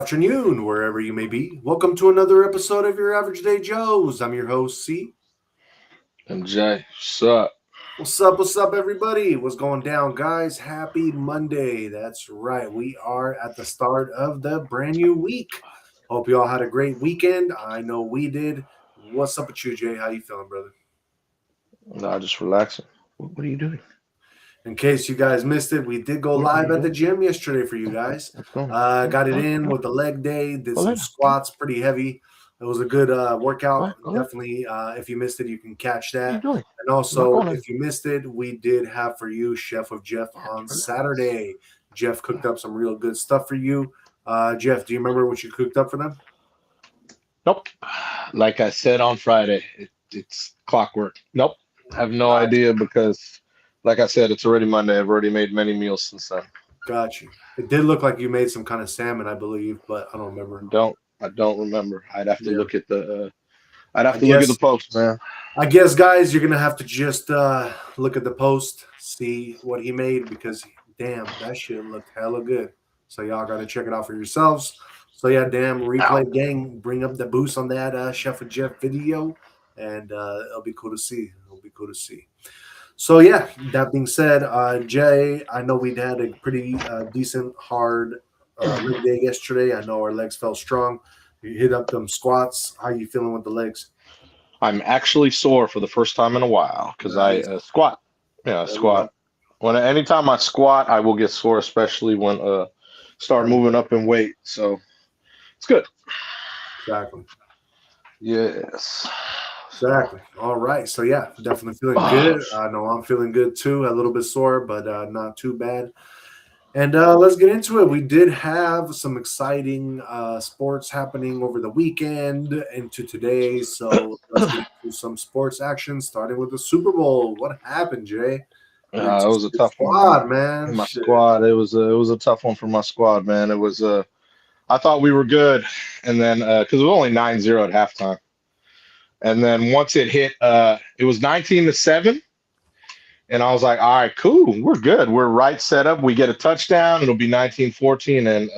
afternoon, wherever you may be. Welcome to another episode of your Average Day Joes. I'm your host, C. MJ, what's up? What's up, everybody? What's going down, guys? Happy Monday. That's right. We are at the start of the brand new week. Hope you all had a great weekend. I know we did. What's up with you, Jay? How you feeling, brother? Nah, just relaxing. What are you doing? In case you guys missed it, we did go What are live you at the doing? gym yesterday for you guys. What's going on? Got it Go ahead, in go with the leg day, did go some lay down. squats, pretty heavy. It was a good Go workout. ahead, go ahead. Definitely, if you missed it, you can catch What are you that. doing? And I'm not also, going in. if you missed it, we did have for you Chef of Jeff Yeah, on relax. Saturday. Jeff cooked up some real good stuff for you. Jeff, do you remember what you cooked up for them? Nope. Like I said on Friday, it's clockwork. Nope. I have no idea because, like I said, it's already Monday. I've already made many meals since then. Got you. It did look like you made some kind of salmon, I believe, but I don't remember. I don't remember. I'd have to Yeah, look at the. I'd have I to look at the guess post, man. I guess, guys, you're gonna have to just look at the post, see what he made, because damn, that shit looked hella good. So y'all gotta check it out for yourselves. So yeah, damn, Ow. replay gang, bring up the boost on that Chef and Jeff video, and it'll be cool to see. It'll be cool to see. So yeah, that being said, Jay, I know we had a pretty decent hard leg day yesterday. I know our legs felt strong. You hit up them squats. How you feeling with the legs? I'm actually sore for the first time in a while because I Nice. squat. Yeah, I There we go. squat. When anytime I squat, I will get sore, especially when start moving up in weight. So it's good. Exactly. Yes. So Exactly. All right. So yeah, definitely feeling oh, good. I know I'm feeling good too. A little bit sore, but not too bad. And let's get into it. We did have some exciting sports happening over the weekend into today. So let's get into some sports action, starting with the Super Bowl. What happened, Jay? it was a Your tough one, man. squad, man. My Shit. squad. It was a tough one for my squad, man. It was I thought we were good, and then because it was only 9-0 at halftime, and then once it hit, it was 19-7. And I was like, all right, cool. We're good. We're right set up. We get a touchdown. It'll be 19-14. And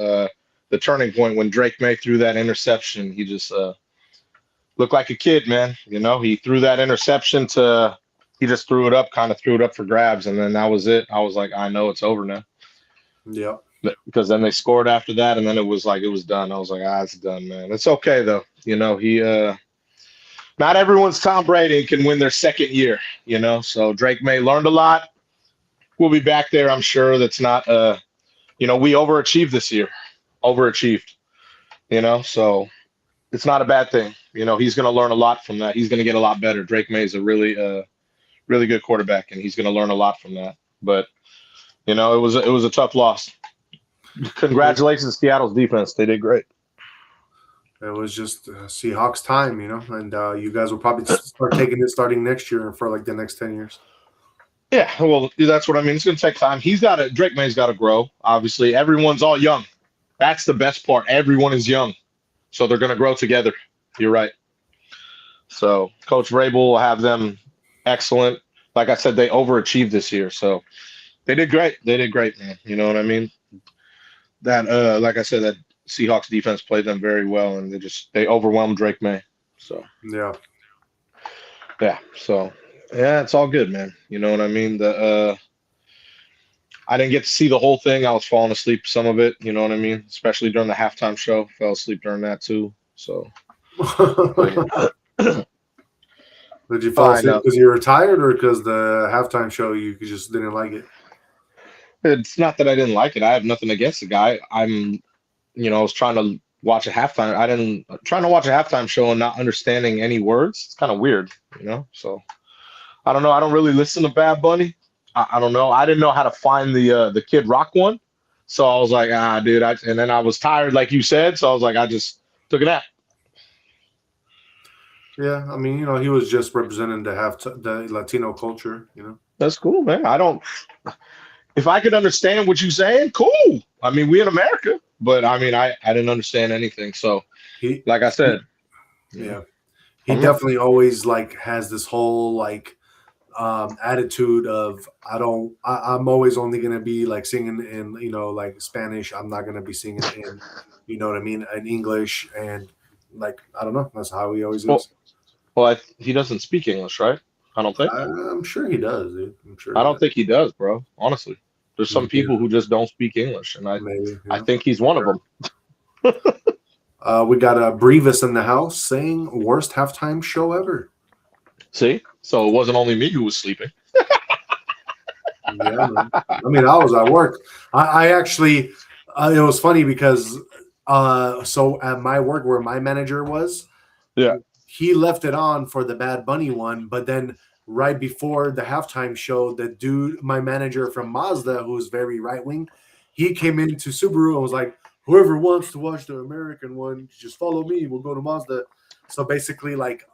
the turning point when Drake May threw that interception, he just looked like a kid, man. You know, he threw that interception he just threw it up, kind of threw it up for grabs. And then that was it. I was like, I know it's over now. Yep. Because then they scored after that. And then it was like, it was done. I was like, it's done, man. It's okay, though. You know, not everyone's Tom Brady and can win their second year, you know. So Drake May learned a lot. We'll be back there, I'm sure. That's not we overachieved this year. Overachieved, so it's not a bad thing. He's gonna learn a lot from that. He's gonna get a lot better. Drake May is a really good quarterback, and he's gonna learn a lot from that. But it was a tough loss. Congratulations, Seattle's defense. They did great. It was just Seahawks time, and you guys will probably start taking it starting next year for like the next 10 years. Yeah, well, that's what I mean. It's gonna take time. Drake May's gotta grow. Obviously, everyone's all young. That's the best part. Everyone is young. So they're gonna grow together. You're right. So Coach Vrabel will have them excellent. Like I said, they overachieved this year, so they did great. They did great, man. You know what I mean? That like I said, that Seahawks defense played them very well, and they overwhelmed Drake May. So Yeah. yeah, yeah, it's all good, man. You know what I mean? The I didn't get to see the whole thing. I was falling asleep some of it. You know what I mean? Especially during the halftime show, fell asleep during that too. So, but yeah. Did you fall I asleep know. because you were tired or because the halftime show you just didn't like it? It's not that I didn't like it. I have nothing against the guy. I was trying to watch a halftime. I didn't trying to watch a halftime show and not understanding any words. It's kind of weird. So I don't know. I don't really listen to Bad Bunny. I don't know. I didn't know how to find the Kid Rock one. So I was like, dude. And then I was tired, like you said. So I was like, I just took a nap. Yeah, I mean, he was just representing the Latino culture. That's cool, man. I don't. If I could understand what you're saying, cool. I mean, we in America, but I mean, I didn't understand anything. So, He, like I said, he you know, yeah, I he don't know. definitely always like has this whole like attitude of I'm always only gonna be like singing in like Spanish. I'm not gonna be singing in what I mean, in English, and like I don't know. That's how he always Well, is. he doesn't speak English, right? I don't think. I'm sure he does, dude. I'm sure I he don't does. think he does, bro. Honestly, there's some Maybe, people who just don't speak English, and maybe. I think he's one of them. We got a Brevis in the house saying worst halftime show ever. See, so it wasn't only me who was sleeping. Yeah, man. I mean, I was at work. I actually, it was funny because, so at my work where my manager was, Yeah. he left it on for the Bad Bunny one, but then right before the halftime show, the dude, my manager from Mazda, who's very right wing, he came into Subaru and was like, "Whoever wants to watch the American one, just follow me. We'll go to Mazda." So basically, like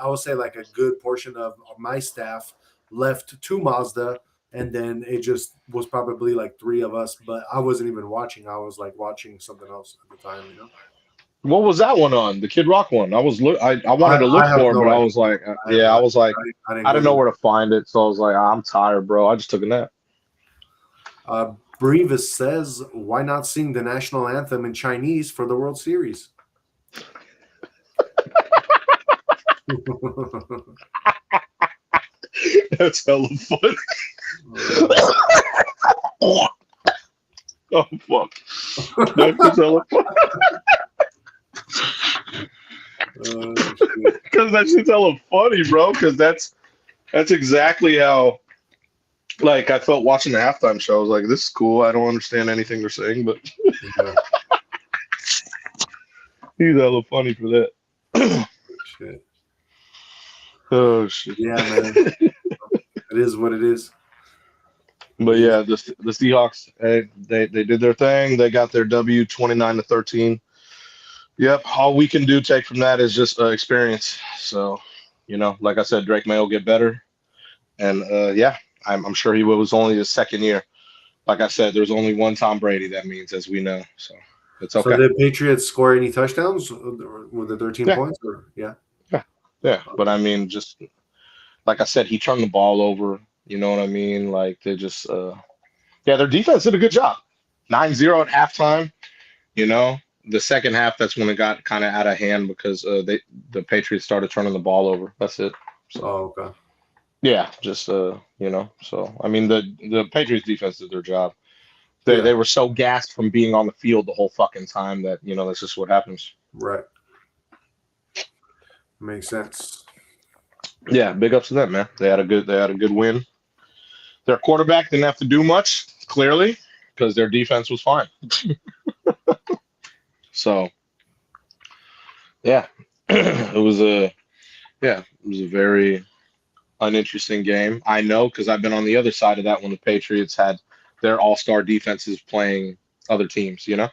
I would say, like a good portion of my staff left to Mazda, and then it just was probably like three of us. But I wasn't even watching. I was like watching something else at the time. What was that one on? The Kid Rock one. I wanted to look I have for it, but no I was was like, I have yeah, no I was like, I didn't I go didn't know to. where to find it, so I was like, I'm tired, bro. I just took a nap. Brevis says, "Why not sing the national anthem in Chinese for the World Series?" That's hella funny. Oh fuck. That's just hella funny. Because that shit's hella funny, bro. Because that's exactly how like I felt watching the halftime show. I was like, this is cool. I don't understand anything they're saying, but Yeah, he's hella funny for that. shit. Oh shit. Yeah, man. It is what it is. It But is. yeah, the Seahawks, they did their thing. They got their W 29-13. Yep, all we can do take from that is just experience. So, like I said, Drake May will get better, and yeah, I'm sure he was only his second year. Like I said, there's only one Tom Brady. That means, as we know, so it's So okay. did Patriots score any touchdowns with the 13 Yeah, points? Or yeah. yeah, yeah. But I mean, just like I said, he turned the ball over. You know what I mean? Like they just, yeah, their defense did a good job. 9-0 at halftime. You know, the second half, that's when it got kind of out of hand because the Patriots started turning the ball over. That's it. So Oh, okay. yeah, just So I mean, the Patriots defense did their job. They Yeah. they were so gassed from being on the field the whole fucking time that that's just what happens. Right. Makes sense. Yeah, big ups to them, man. They had a good win. Their quarterback didn't have to do much, clearly, because their defense was fine. So yeah, it was a very uninteresting game. I know because I've been on the other side of that when the Patriots had their all-star defenses playing other teams. Yeah.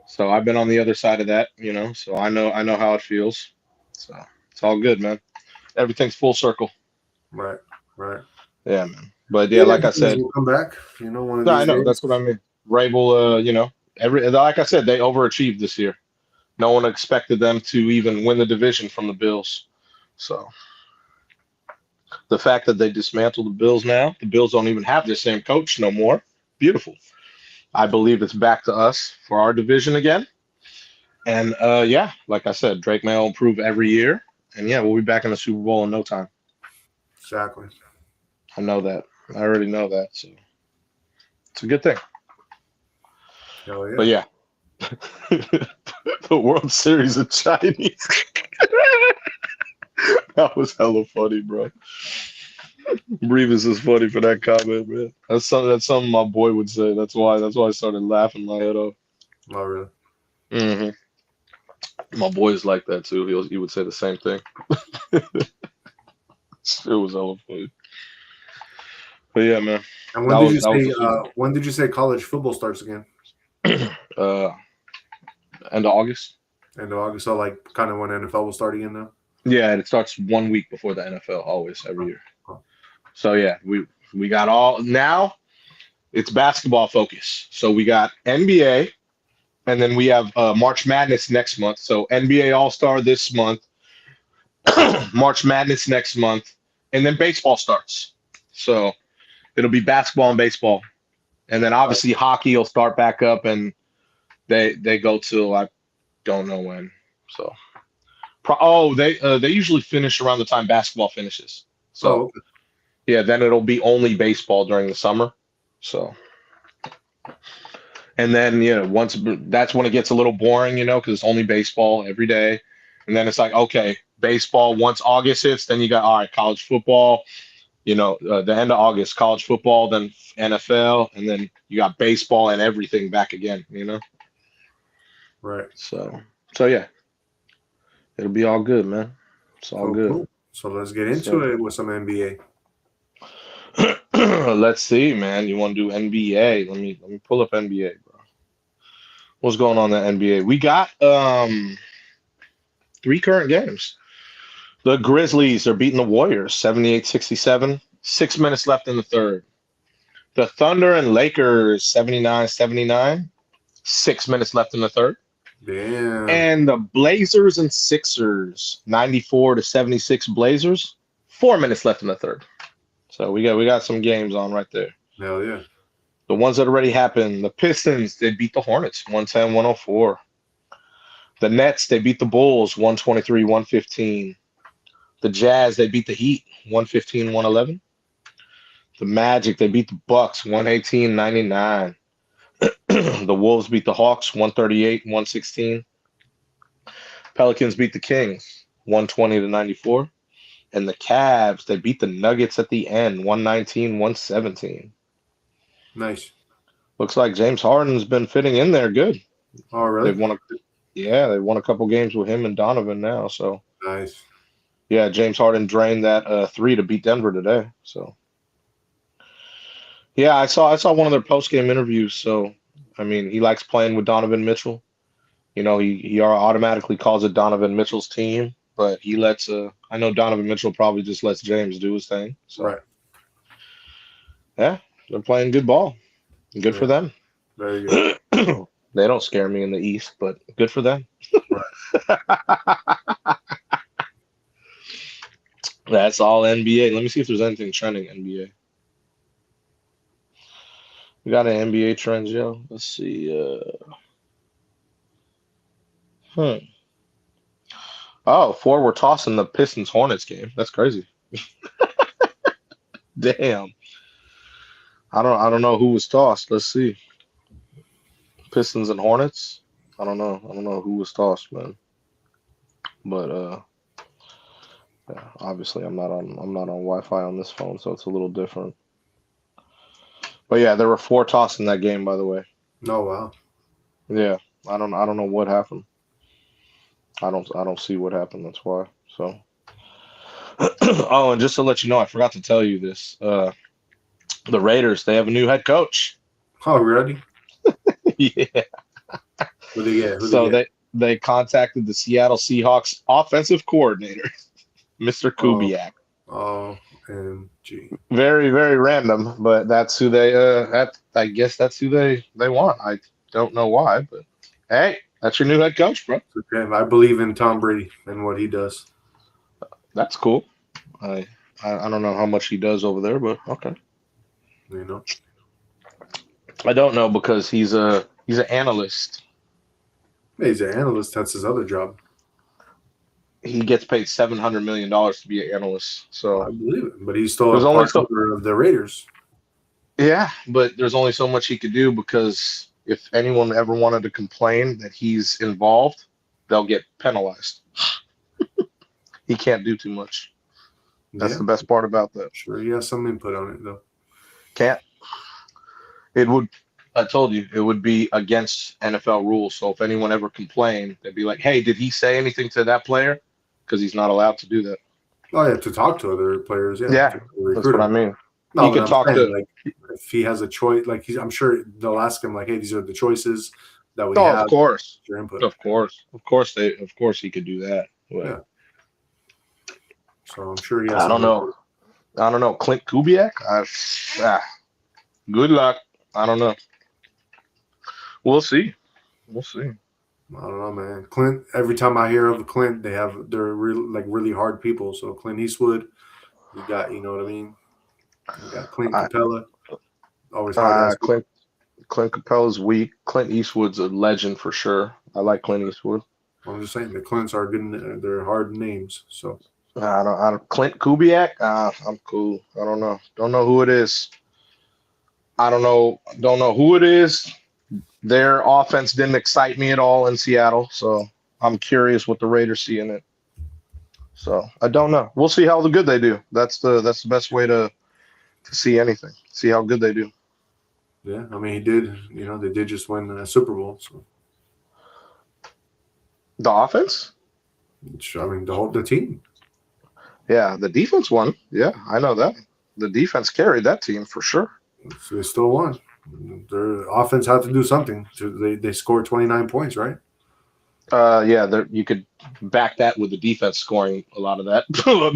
So I've been on the other side of that. So I know how it feels. So it's all good, man. Everything's full circle. Right. Right. Yeah, man. But yeah, Yeah, like I things said, will come back. One of no, I these know days. that's what I mean. Rabel, like I said, they overachieved this year. No one expected them to even win the division from the Bills. So the fact that they dismantled the Bills now, the Bills don't even have the same coach no more. Beautiful. I believe it's back to us for our division again. And yeah, like I said, Drake May will improve every year. And yeah, we'll be back in the Super Bowl in no time. Exactly. I know that. I already know that. So it's a good thing. Hell But yeah. yeah, the World Series of Chinese. That was hella funny, bro. Brevis is funny for that comment, man. That's something my boy would say. That's why I started laughing my head off. Not really. hmm My boy's like that too. He would say the same thing. It was hella funny. But yeah, man, And that was that was the Super when did you say college football starts again? Bowl. End of August. End of August. So like kind of when NFL will start again now. Yeah, it starts 1 week before the NFL, always every year. Oh, So yeah, we got all now. It's basketball focus. So we got NBA, and then we have March Madness next month. So NBA All Star this month, March Madness next month, and then baseball starts. So it'll be basketball and baseball, and then obviously hockey will start back up, and they go till I don't know when. So they usually finish around the time basketball finishes. Oh, So okay. yeah, then it'll be only baseball during the summer. So and then once that's when it gets a little boring, because it's only baseball every day, and then it's like okay, baseball once August hits, then you got all right, college football. The end of August, college football, then NFL, and then you got baseball and everything back again. Right. So yeah, it'll be all good, man. It's all Cool, good. cool. So let's get into So it with some NBA. let's see, man. You want to do NBA? Let me pull up NBA, bro. What's going on in the NBA? We got 3 current games. The Grizzlies are beating the Warriors 78-67. 6 minutes left in the third. The Thunder and Lakers 79-79. 6 minutes left in the third. Damn. And the Blazers and Sixers 94-76 Blazers. 4 minutes left in the third. So we got some games on right there. Hell yeah. The ones that already happened, the Pistons, they beat the Hornets 110-104. The Nets, they beat the Bulls 123-115. The Jazz, they beat the Heat 115-111. The Magic, they beat the Bucks 118-99. The Wolves beat the Hawks 138-116. Pelicans beat the Kings 120-94. And the Cavs, they beat the Nuggets at the end 119-117. Nice. Looks like James Harden's been fitting in there good. Oh, really? They won a couple games with him and Donovan now. So Nice. yeah, James Harden drained that 3 to beat Denver today. So yeah, I saw one of their post game interviews. So I mean, he likes playing with Donovan Mitchell. He automatically calls it Donovan Mitchell's team, but he lets I know Donovan Mitchell probably just lets James do his thing. So Right. yeah, they're playing good ball. Good for Yeah. them. Very good. They don't scare me in the East, but good for them. Right. That's all NBA. Let me see if there's anything trending NBA. We got an NBA trends, yo. Let's see. Oh, four were tossing the Pistons Hornets game. That's crazy. Damn. I don't know who was tossed. Let's see. Pistons and Hornets. I don't know. I don't know who was tossed, man. But yeah, obviously I'm not on Wi-Fi on this phone, so it's a little different. But yeah, there were 4 tossed in that game, by the way. Oh, wow. Yeah, I don't know what happened. I don't see what happened. That's why. So. Oh, and just to let you know, I forgot to tell you this. The Raiders, they have a new head coach. Oh, really? Yeah. Who they get? So they contacted the Seattle Seahawks offensive coordinator, Mr. Kubiak. Oh, MG. Very, very random, but that's who they I guess that's who they want. I don't know why, but hey, that's your new head coach, bro. Okay. I believe in Tom Brady and what he does. That's cool. I don't know how much he does over there, but okay. You know. I don't know because he's an analyst. He's an analyst. That's his other job. He gets paid $700 million to be an analyst. So I believe it. But he's still there's a only part owner of the Raiders. yeah, but there's only so much he could do because if anyone ever wanted to complain that he's involved, they'll get penalized. He can't do too much. That's the best part about that. Sure, he has some input on it though. Can't. It would. I told you it would be against NFL rules. So if anyone ever complained, they'd be like, "Hey, did he say anything to that player?" Because he's not allowed to do that. Oh, yeah, to talk to other players. Yeah, Yeah, that's what I mean. No, he can talk to. like if he has a choice, like I'm sure they'll ask him, like, "Hey, these are the choices that we Oh, have." of course, your input. of course he could do that. But Yeah. So I'm sure he has. I don't know. Clint Kubiak. Good luck. I don't know. We'll see. I don't know, man. Clint. Every time I hear of Clint, they're really hard people. So Clint Eastwood, You got, you know what I mean? You got Clint I, Capella, always hard ass. Clint Capella's weak. Clint Eastwood's a legend for sure. I like Clint Eastwood. I'm just saying the Clints are good. They're hard names. So I don't. Clint Kubiak. I'm cool. I don't know. Don't know who it is. I don't know. Don't know who it is. Their offense didn't excite me at all in Seattle, so I'm curious what the Raiders see in it. So I don't know. We'll see how good they do. That's the best way to see anything. See how good they do. yeah, I mean he did. You know they did just win a Super Bowl. So The offense? I mean the team. Yeah, the defense won. Yeah, I know that. The defense carried that team for sure. So they still won. Their offense had to do something. They scored 29 points, right? Yeah, you could back that with the defense scoring a lot of that.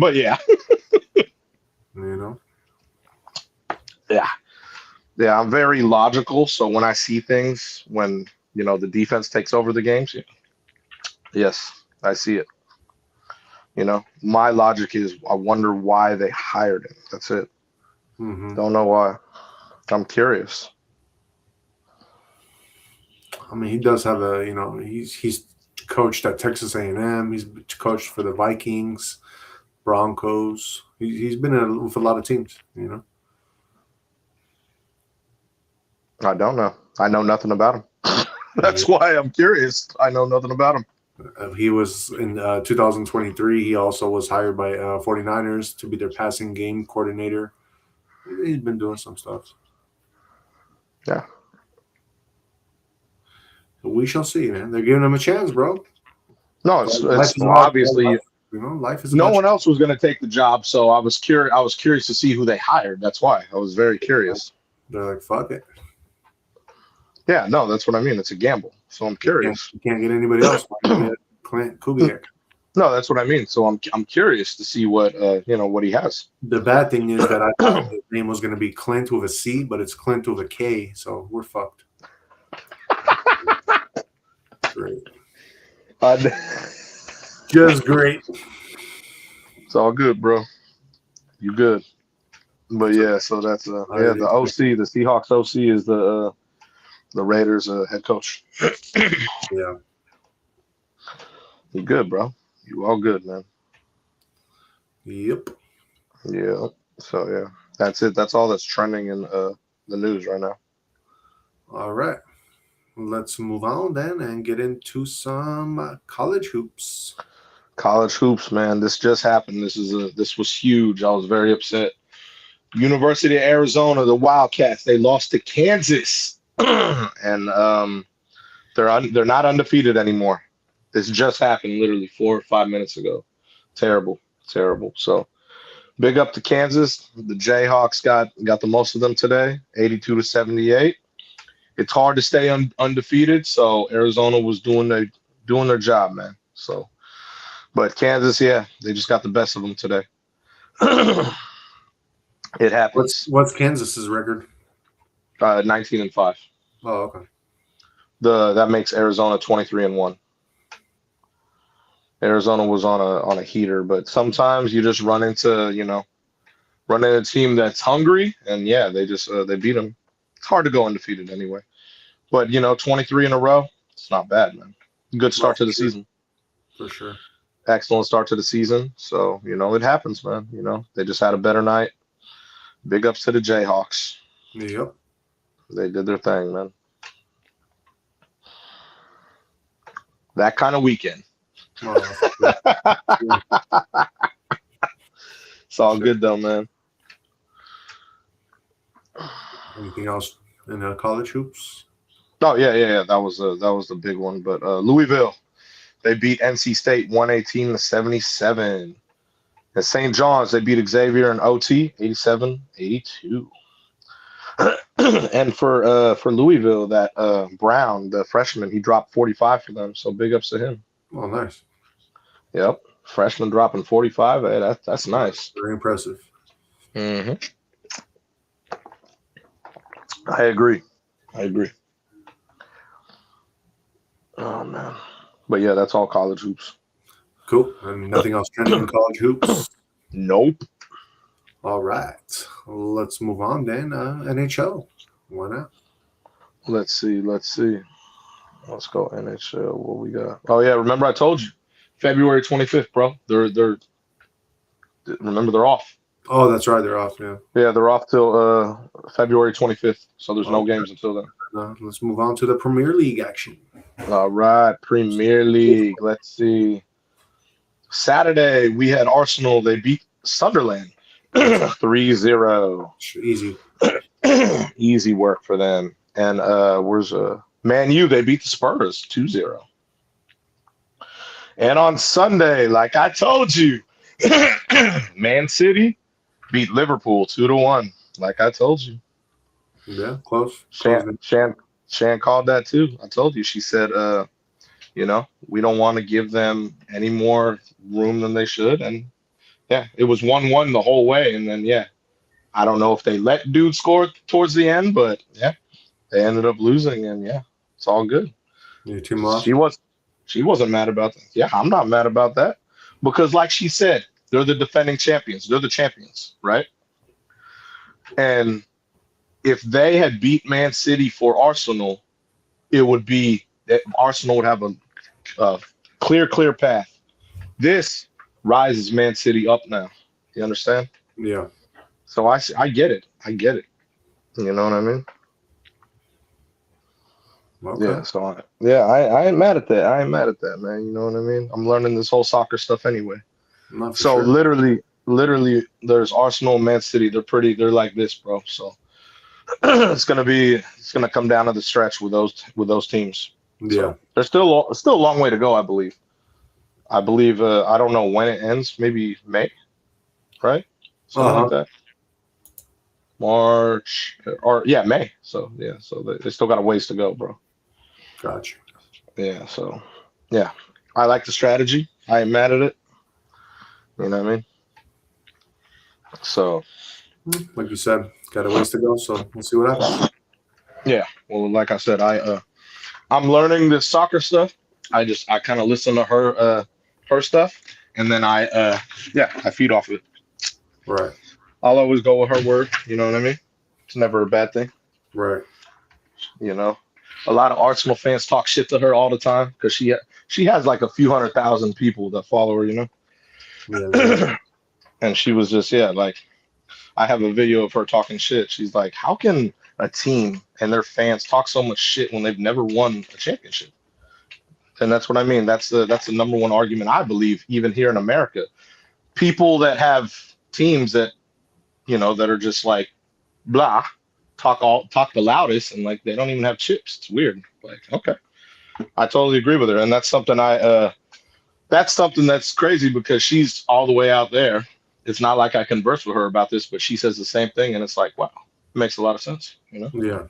But yeah. You know. Yeah. Yeah, I'm very logical. So when I see things, when the defense takes over the games, yeah, yes, I see it. My logic is I wonder why they hired him. That's it. Mm-hmm. Don't know why. I'm curious. I mean, he does have he's coached at Texas A&M. He's coached for the Vikings, Broncos. He's been with a lot of teams. You know. I don't know. I know nothing about him. That's why I'm curious. I know nothing about him. He was in 2023. He also was hired by 49ers to be their passing game coordinator. He's been doing some stuff. Yeah. We shall see, man. They're giving him a chance, bro. No, it's obviously life is. No one else was going to take the job, so I was curious. I was curious to see who they hired. That's why I was very curious. They're like, fuck it. Yeah, no, that's what I mean. It's a gamble, so I'm curious. You can't get anybody else. Get Clint Kubiak. No, that's what I mean. So I'm curious to see what what he has. The bad thing is that I thought his name was going to be Clint with a C, but it's Clint with a K, so we're fucked. Great. Just great. It's all good, bro. You good. But yeah, so that's the OC, the Seahawks OC is the Raiders head coach. Yeah. You good, bro. You all good, man. Yep. Yeah. So yeah. That's it. That's all that's trending in the news right now. All right. Let's move on then and get into some college hoops. College hoops, man. This just happened. This was huge. I was very upset. University of Arizona, the Wildcats, they lost to Kansas, and they're not undefeated anymore. This just happened literally 4 or 5 minutes ago. Terrible. So big up to Kansas. The Jayhawks got the most of them today, 82-78. It's hard to stay undefeated, so Arizona was doing their job, man. So, but Kansas, yeah, they just got the best of them today. It happens. What's Kansas's record? 19-5. Oh, okay. That makes Arizona 23-1. Arizona was on a heater, but sometimes you just run into a team that's hungry, and yeah, they beat them. It's hard to go undefeated anyway, but 23 in a row, it's not bad, man. Good start to the season. For sure. Excellent start to the season. So it happens, man. They just had a better night. Big ups to the Jayhawks. Yep. They did their thing, man. That kind of weekend. It's all good though, man. Anything else in college hoops? Oh yeah. That was the big one. But Louisville, they beat NC State 118-77. At St. John's, they beat Xavier in OT 87-82. And for Louisville, that Brown, the freshman, he dropped 45 for them. So big ups to him. Oh, nice. Yep, freshman dropping 45. Hey, that's nice. Very impressive. Mm-hmm. I agree. Oh man, but yeah, that's all college hoops. Cool. And nothing else trending in college hoops? Nope. All right. Let's move on then. NHL. Why not? Let's see. Let's go NHL. What we got? Oh yeah, remember I told you, February 25th, bro. They're remember they're off. Oh, that's right. They're off. Yeah. Yeah, they're off till February 25th. So there's no Okay. games until then. Let's move on to the Premier League action. All right, Premier League. Let's see. Saturday we had Arsenal. They beat Sunderland 3-0. Easy. Easy work for them. And where's Man U? They beat the Spurs 2-0. And on Sunday, like I told you, Man City beat Liverpool 2-1. Like I told you. Yeah, close. Shan called that too. I told you. She said, we don't want to give them any more room than they should. And yeah, it was 1-1 the whole way. And then I don't know if they let dude score towards the end, but yeah, they ended up losing. And yeah, it's all good. Your team lost. She wasn't mad about that. Yeah, I'm not mad about that because, like she said, they're the defending champions. They're the champions, right? And if they had beat Man City for Arsenal, it would be that Arsenal would have a clear path. This rises Man City up now. You understand? Yeah. So I get it. I get it. You know what I mean? Okay. Yeah. So I ain't mad at that. I ain't mad at that, man. You know what I mean? I'm learning this whole soccer stuff anyway. Not for So sure. literally, there's Arsenal and Man City. They're like this, bro. So it's gonna come down to the stretch with those teams. Yeah. So there's still a long way to go, I believe. I don't know when it ends. Maybe May, right? Something like that. March or May. So they still got a ways to go, bro. Gotcha. Yeah. So I like the strategy. I ain't mad at it. You know what I mean? So Like you said, got a ways to go. So we'll see what happens. yeah. Well, like I said, I'm learning this soccer stuff. I kind of listen to her stuff, and then I feed off it. Right. I'll always go with her word. You know what I mean? It's never a bad thing. Right. You know, a lot of Arsenal fans talk shit to her all the time because she has like a few 100,000 people that follow her. You know, Yeah. and she was just like, I have a video of her talking shit. She's like, how can a team and their fans talk so much shit when they've never won a championship? And that's what I mean. That's the number one argument I believe, even here in America. People that have teams that that are just like blah, talk the loudest, and like they don't even have chips. It's weird. Like, okay, I totally agree with her, and that's something that's crazy because she's all the way out there. It's not like I converse with her about this, but she says the same thing, and it's like, wow, it makes a lot of sense. Yeah.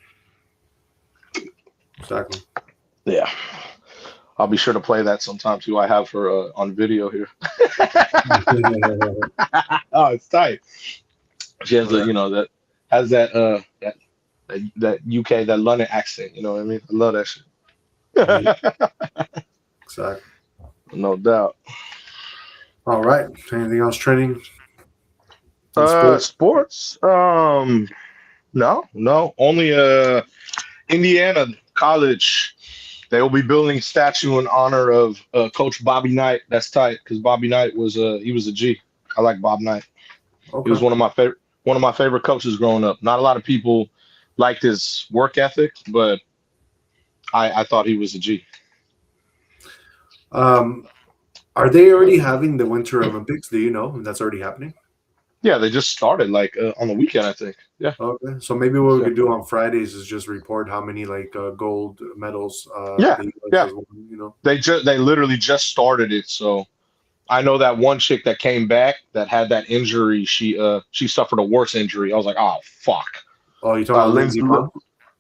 Exactly. Yeah. I'll be sure to play that sometime too. I have her on video here. Oh, it's tight. She has that has that UK, that London accent. You know what I mean? I love that shit. Exactly. No doubt. All right. Anything else trending? Sports? No. Only Indiana College. They will be building a statue in honor of Coach Bobby Knight. That's tight because Bobby Knight was a G. I like Bob Knight. Okay. He was one of my favorite coaches growing up. Not a lot of people liked his work ethic, but I thought he was a G. Are they already having the Winter Olympics? Do you know if that's already happening? Yeah, they just started like on the weekend, I think. Yeah. Okay. So maybe what we could do on Fridays is just report how many gold medals. Yeah. the US has won, They literally just started it. So I know that one chick that came back that had that injury. She suffered a worse injury. I was like, oh fuck. Oh, you talking about Lindsay Vonn?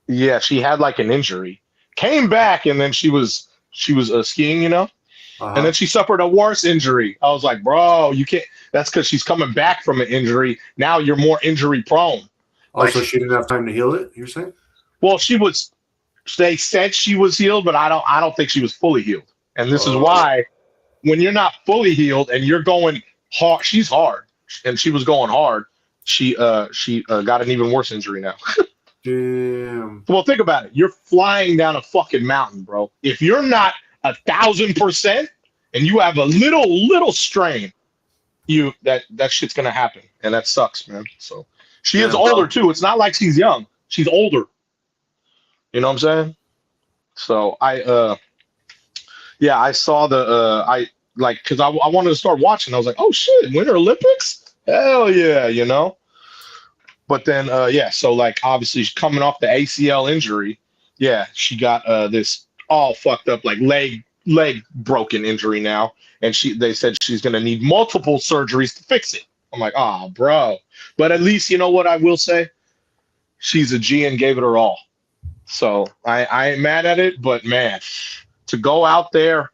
Yeah, she had like an injury. Came back and then she was skiing, and then she suffered a worse injury. I was like, bro, you can't. That's because she's coming back from an injury. Now you're more injury prone. Oh, so she didn't have time to heal it, you're saying? Well, they said she was healed, but I don't think she was fully healed. And this is why when you're not fully healed and you're going hard, she's hard and she was going hard. she got an even worse injury now. Damn. Well, think about it. You're flying down a fucking mountain, bro. If you're not 1,000% and you have a little strain, that shit's gonna happen, and that sucks, man. So she is Damn, older bro. too. It's not like she's young. She's older. You know what I'm saying? So I saw I like because I wanted to start watching. I was like, oh shit, Winter Olympics? Hell yeah, you know. But then so like obviously she's coming off the ACL injury. Yeah, she got this all fucked up like leg broken injury now, and they said she's gonna need multiple surgeries to fix it. I'm like, oh, bro. But at least you know what I will say, she's a G and gave it her all. So I ain't mad at it, but man, to go out there,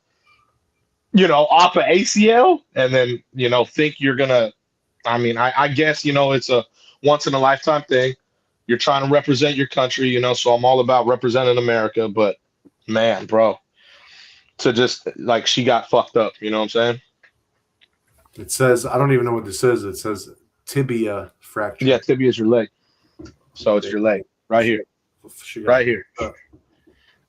off of ACL and then think you're gonna. I mean, I guess it's a once in a lifetime thing. You're trying to represent your country, so I'm all about representing America. But man, bro, to just like she got fucked up, you know what I'm saying? It says, I don't even know what this is. It says tibia fracture. Yeah, tibia is your leg, so it's your leg right here, right here.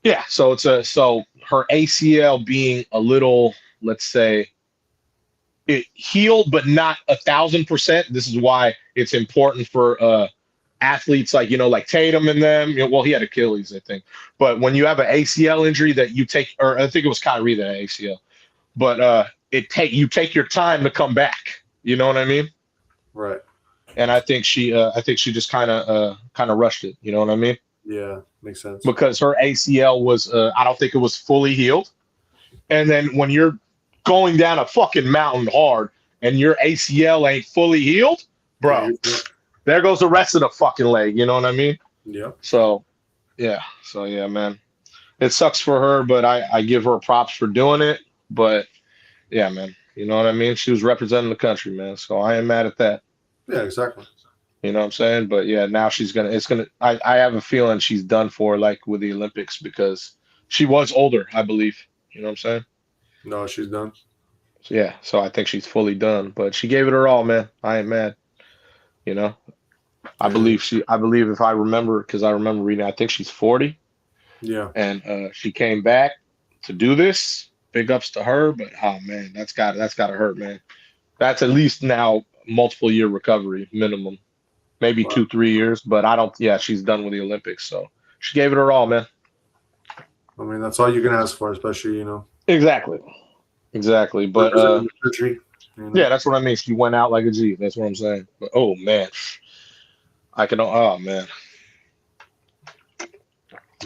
Yeah, so so her ACL being a little, let's say, it healed, but not 1,000%. This is why it's important for athletes like like Tatum and them. Well, he had Achilles, I think, but when you have an ACL injury that you take, or I think it was Kyrie that had ACL, but you take your time to come back. You know what I mean? Right. And I think she just kind of rushed it. You know what I mean? Yeah, makes sense. Because her ACL was, I don't think it was fully healed. And then when you're going down a fucking mountain hard and your ACL ain't fully healed, bro, there goes the rest of the fucking leg. You know what I mean? Yeah. So yeah, man, it sucks for her, but I give her props for doing it. But yeah, man, you know what I mean? She was representing the country, man. So I ain't mad at that. Yeah, exactly. You know what I'm saying? But yeah, now I have a feeling she's done for, like with the Olympics, because she was older, I believe. You know what I'm saying? No, she's done. So, yeah, so I think she's fully done. But she gave it her all, man. I ain't mad. You know, I believe if I remember, because I remember reading, I think she's 40. Yeah. And she came back to do this. Big ups to her, but oh man, that's gotta hurt, man. That's at least now multiple year recovery minimum, maybe Wow. 2-3 years. But I don't. Yeah, she's done with the Olympics, so she gave it her all, man. I mean, that's all you can ask for, especially Exactly. But representing the country. yeah, that's what I mean. She went out like a G. That's what I'm saying. But oh man, oh man.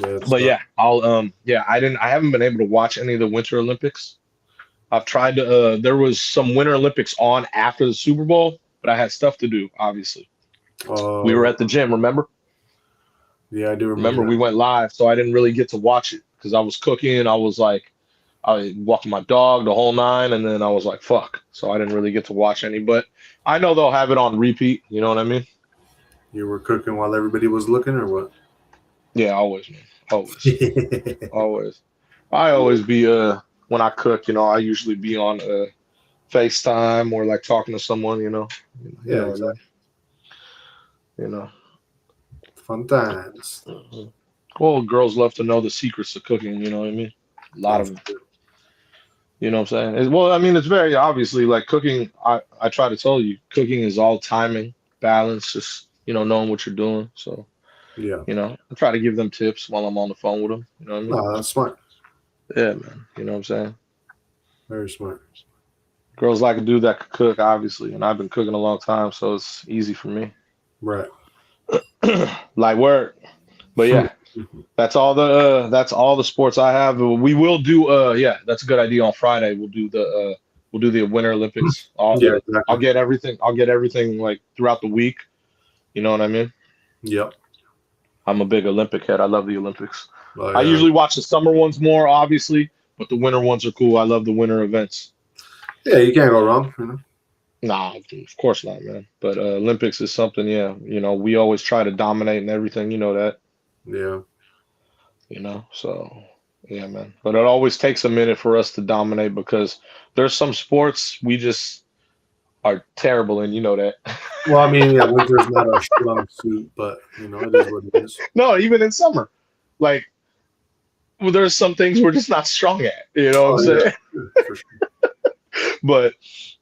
Yeah, But yeah, I haven't been able to watch any of the Winter Olympics. I've tried to there was some Winter Olympics on after the Super Bowl, but I had stuff to do, obviously. We were at the gym, remember? Yeah, I do Remember that. we went live, so I didn't really get to watch it because I was cooking. I was like, I was walking my dog the whole nine, and then I was like, fuck. So I didn't really get to watch any, but I know they'll have it on repeat. You know what I mean? You were cooking while everybody was looking, or what? Yeah, always, man. Always. Always. I always be when I cook, I usually be on FaceTime or like talking to someone, Yeah, exactly. You know. Fun times. Well, girls love to know the secrets of cooking, you know what I mean? A lot of them. You know what I'm saying? Well, I mean, it's very obviously like cooking. I try to tell you, cooking is all timing, balance, just knowing what you're doing. So Yeah. I try to give them tips while I'm on the phone with them. You know what I mean? No, that's smart. Yeah, man. You know what I'm saying? Very smart. Girls like a dude that could cook, obviously, and I've been cooking a long time, so it's easy for me. Right. Like work. But yeah, that's all the sports I have. We will do that's a good idea. On Friday we'll do the Winter Olympics. Yeah, exactly. I'll get everything like throughout the week. You know what I mean? Yep. I'm a big Olympic head. I love the Olympics. Oh, I yeah. usually watch the summer ones more, obviously, but the winter ones are cool. I love the winter events. Yeah, you can't go wrong. Nah, of course not, man. But Olympics is something, yeah. We always try to dominate and everything. You know that. Yeah. So yeah, man. But it always takes a minute for us to dominate because there's some sports we just are terrible, and you know that. Well, I mean, yeah, winter's not our strong suit, but it is what it is. No, even in summer, like well, there's some things we're just not strong at. You know what I'm Oh yeah, saying? for sure. But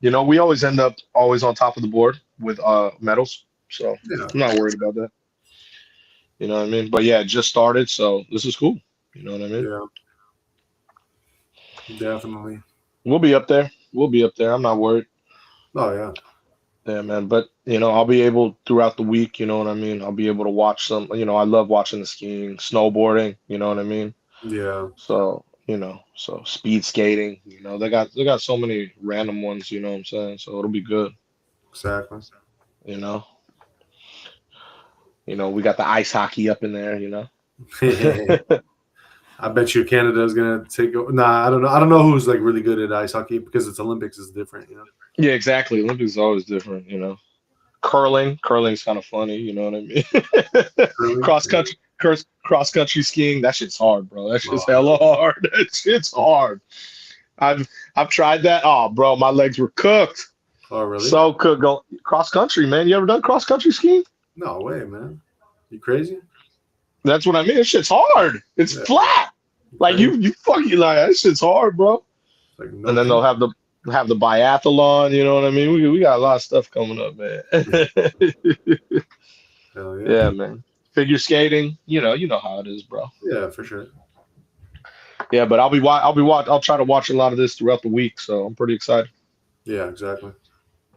we always end up always on top of the board with medals, so Yeah, I'm not worried about that. You know what I mean? But yeah, it just started, so this is cool. You know what I mean? yeah, definitely. We'll be up there. We'll be up there. I'm not worried. Oh yeah, Yeah, man. But I'll be able throughout the week. You know what I mean? I'll be able to watch some. I love watching the skiing, snowboarding. You know what I mean? yeah, So so speed skating. They got so many random ones. You know what I'm saying? So it'll be good. exactly. You know. We got the ice hockey up in there. I bet you Canada's gonna take. Nah, I don't know. I don't know who's like really good at ice hockey because it's Olympics is different. Yeah, exactly. Olympics is always different. Curling's kind of funny. You know what I mean? Really? Cross country skiing. That shit's hard, bro. That shit's Oh, hella hard. That shit's hard. I've tried that. Oh, bro, my legs were cooked. oh, really? So cooked. Go cross country, man. You ever done cross country skiing? No way, man. You crazy? That's what I mean. This shit's hard. It's Yeah, flat. Like crazy. you fucking like that shit's hard, bro. Like And no then they'll kidding. have the biathlon. You know what I mean? We got a lot of stuff coming up, man. Hell yeah. Yeah, man. Figure skating. You know how it is, bro. Yeah, for sure. Yeah, but I'll try to watch a lot of this throughout the week, so I'm pretty excited. Yeah, exactly.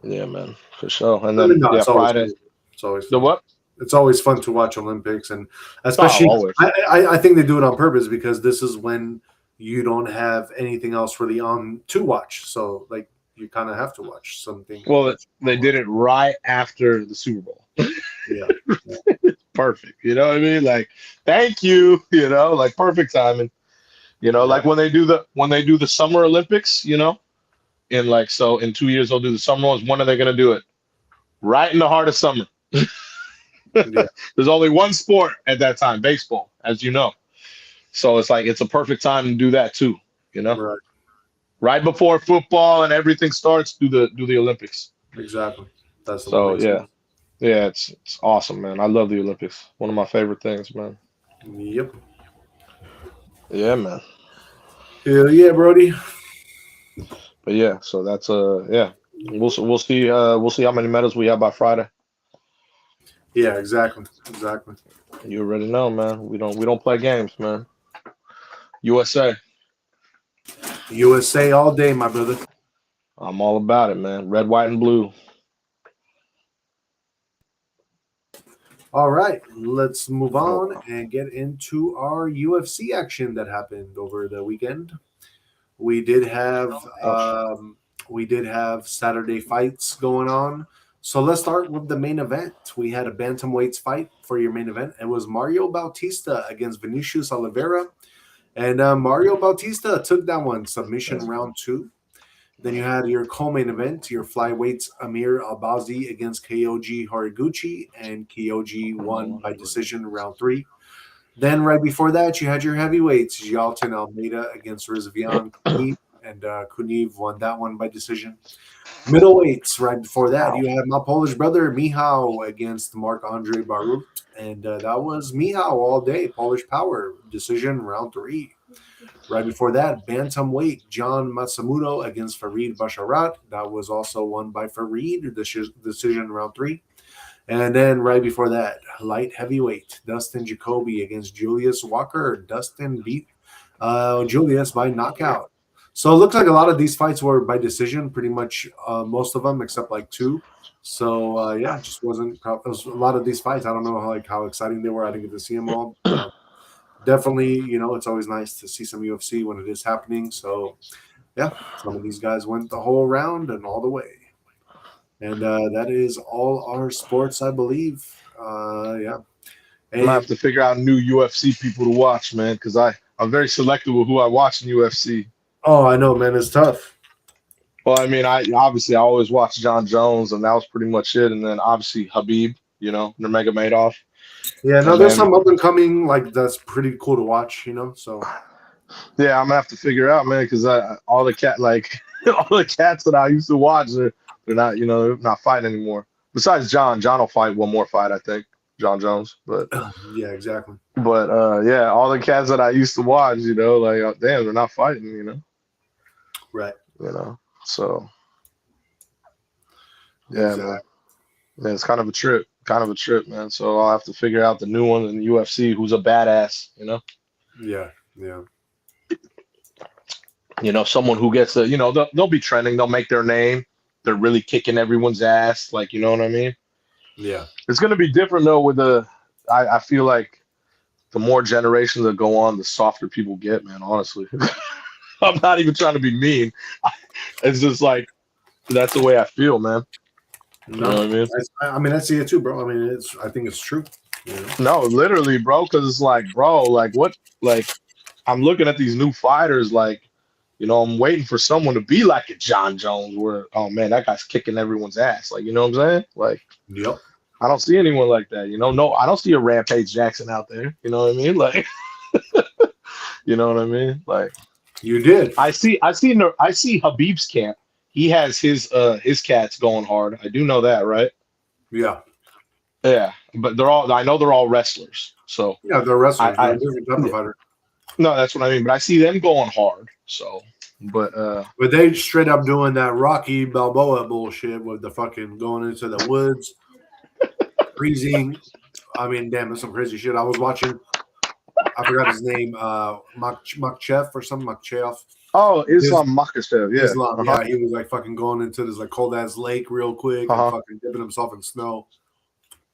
Yeah, man, for sure. And I mean, then no, yeah, it's always Friday. fun. It's always The fun. what? It's always fun to watch Olympics, and Oh, especially always. I think they do it on purpose because this is when you don't have anything else really on to watch. So like you kind of have to watch something Well, that they did it right after the Super Bowl. yeah, yeah, Perfect. You know what I mean? Like, thank you. Like perfect timing. yeah. Like when they do the Summer Olympics. In 2 years they'll do the summer ones. When are they gonna do it? Right in the heart of summer. Yeah. There's only one sport at that time, baseball, as you know. So it's like it's a perfect time to do that too. Right. Right before football and everything starts, do the Olympics. Exactly. That's what So makes sense. yeah, it's awesome, man. I love the Olympics. One of my favorite things, man. Yep. Yeah, man. Hell yeah, Brody. But yeah, so that's yeah. We'll see how many medals we have by Friday. Yeah, exactly. Exactly. You already know, man. We don't play games, man. USA. USA all day, my brother. I'm all about it, man. Red, white, and blue. All right, let's move on and get into our UFC action that happened over the weekend. We did have Saturday fights going on. So let's start with the main event. We had a bantamweights fight for your main event. It was Mario Bautista against Vinicius Oliveira, and Mario Bautista took that one submission round 2. Then you had your co-main event, your flyweights Amir Albazi against Kyoji Horiguchi, and Kyoji won by decision round 3. Then right before that, you had your heavyweights, Jalton Almeida against Rizvian Kunev, and Kunev won that one by decision. Middleweights, right before that, you had my Polish brother Michał against Marc-Andre Barut, and that was Michał all day, Polish power, decision round 3. Right before that, bantamweight John Matsumoto against Farid Basharat. That was also won by Farid, decision round 3. And then right before that, light heavyweight Dustin Jacoby against Julius Walker. Dustin beat Julius by knockout. So it looks like a lot of these fights were by decision, pretty much most of them except like 2. So yeah, it just wasn't. It was a lot of these fights. I don't know how exciting they were. I didn't get to see them all. Definitely, it's always nice to see some UFC when it is happening. So yeah, some of these guys went the whole round and all the way. And that is all our sports, I believe. Yeah. I'm gonna have to figure out new UFC people to watch, man, because I'm very selective with who I watch in UFC. Oh, I know, man. It's tough. Well, I mean, I always watch John Jones, and that was pretty much it. And then obviously Habib, Nurmagomedov. Yeah, no, And there's then, some up and coming that's pretty cool to watch, So yeah, I'm gonna have to figure out, man, because all the cats that I used to watch, they're They're not, they're not fighting anymore. Besides John will fight one more fight, I think, John Jones. Yeah, exactly. But yeah, all the cats that I used to watch, like damn, they're not fighting, Right. So yeah, man. Exactly. Yeah, it's kind of a trip, man. So I'll have to figure out the new one in the UFC who's a badass, Yeah. Yeah. Someone who gets they'll be trending, they'll make their name, they're really kicking everyone's ass, like, you know what I mean? Yeah. It's gonna be different though with I feel like the more generations that go on, the softer people get, man, honestly. I'm not even trying to be mean. It's just like that's the way I feel, man. You know No, what I mean? I mean, I see it too, bro. I mean, I think it's true. No, literally, bro, because it's like, bro, like what, like I'm looking at these new fighters, like, I'm waiting for someone to be like a John Jones, where, oh man, that guy's kicking everyone's ass, like, you know what I'm saying? Like, Yep. I don't see anyone like that, No, I don't see a Rampage Jackson out there, you know what I mean? Like, you know what I mean? Like, You did. I see Habib's camp. He has his cats going hard. I do know that, right? Yeah. Yeah, but I know they're all wrestlers. So Yeah, they're wrestlers. They're I a different type of fighter. no, that's what I mean. But I see them going hard. So, but But they straight up doing that Rocky Balboa bullshit with the fucking going into the woods, freezing. I mean, damn, it's some crazy shit. I was watching. I forgot his name. Makchev or something. Makchev. oh, Islam Makhachev, yeah, Islam. Yeah, he was like fucking going into this like cold ass lake real quick and fucking dipping himself in snow.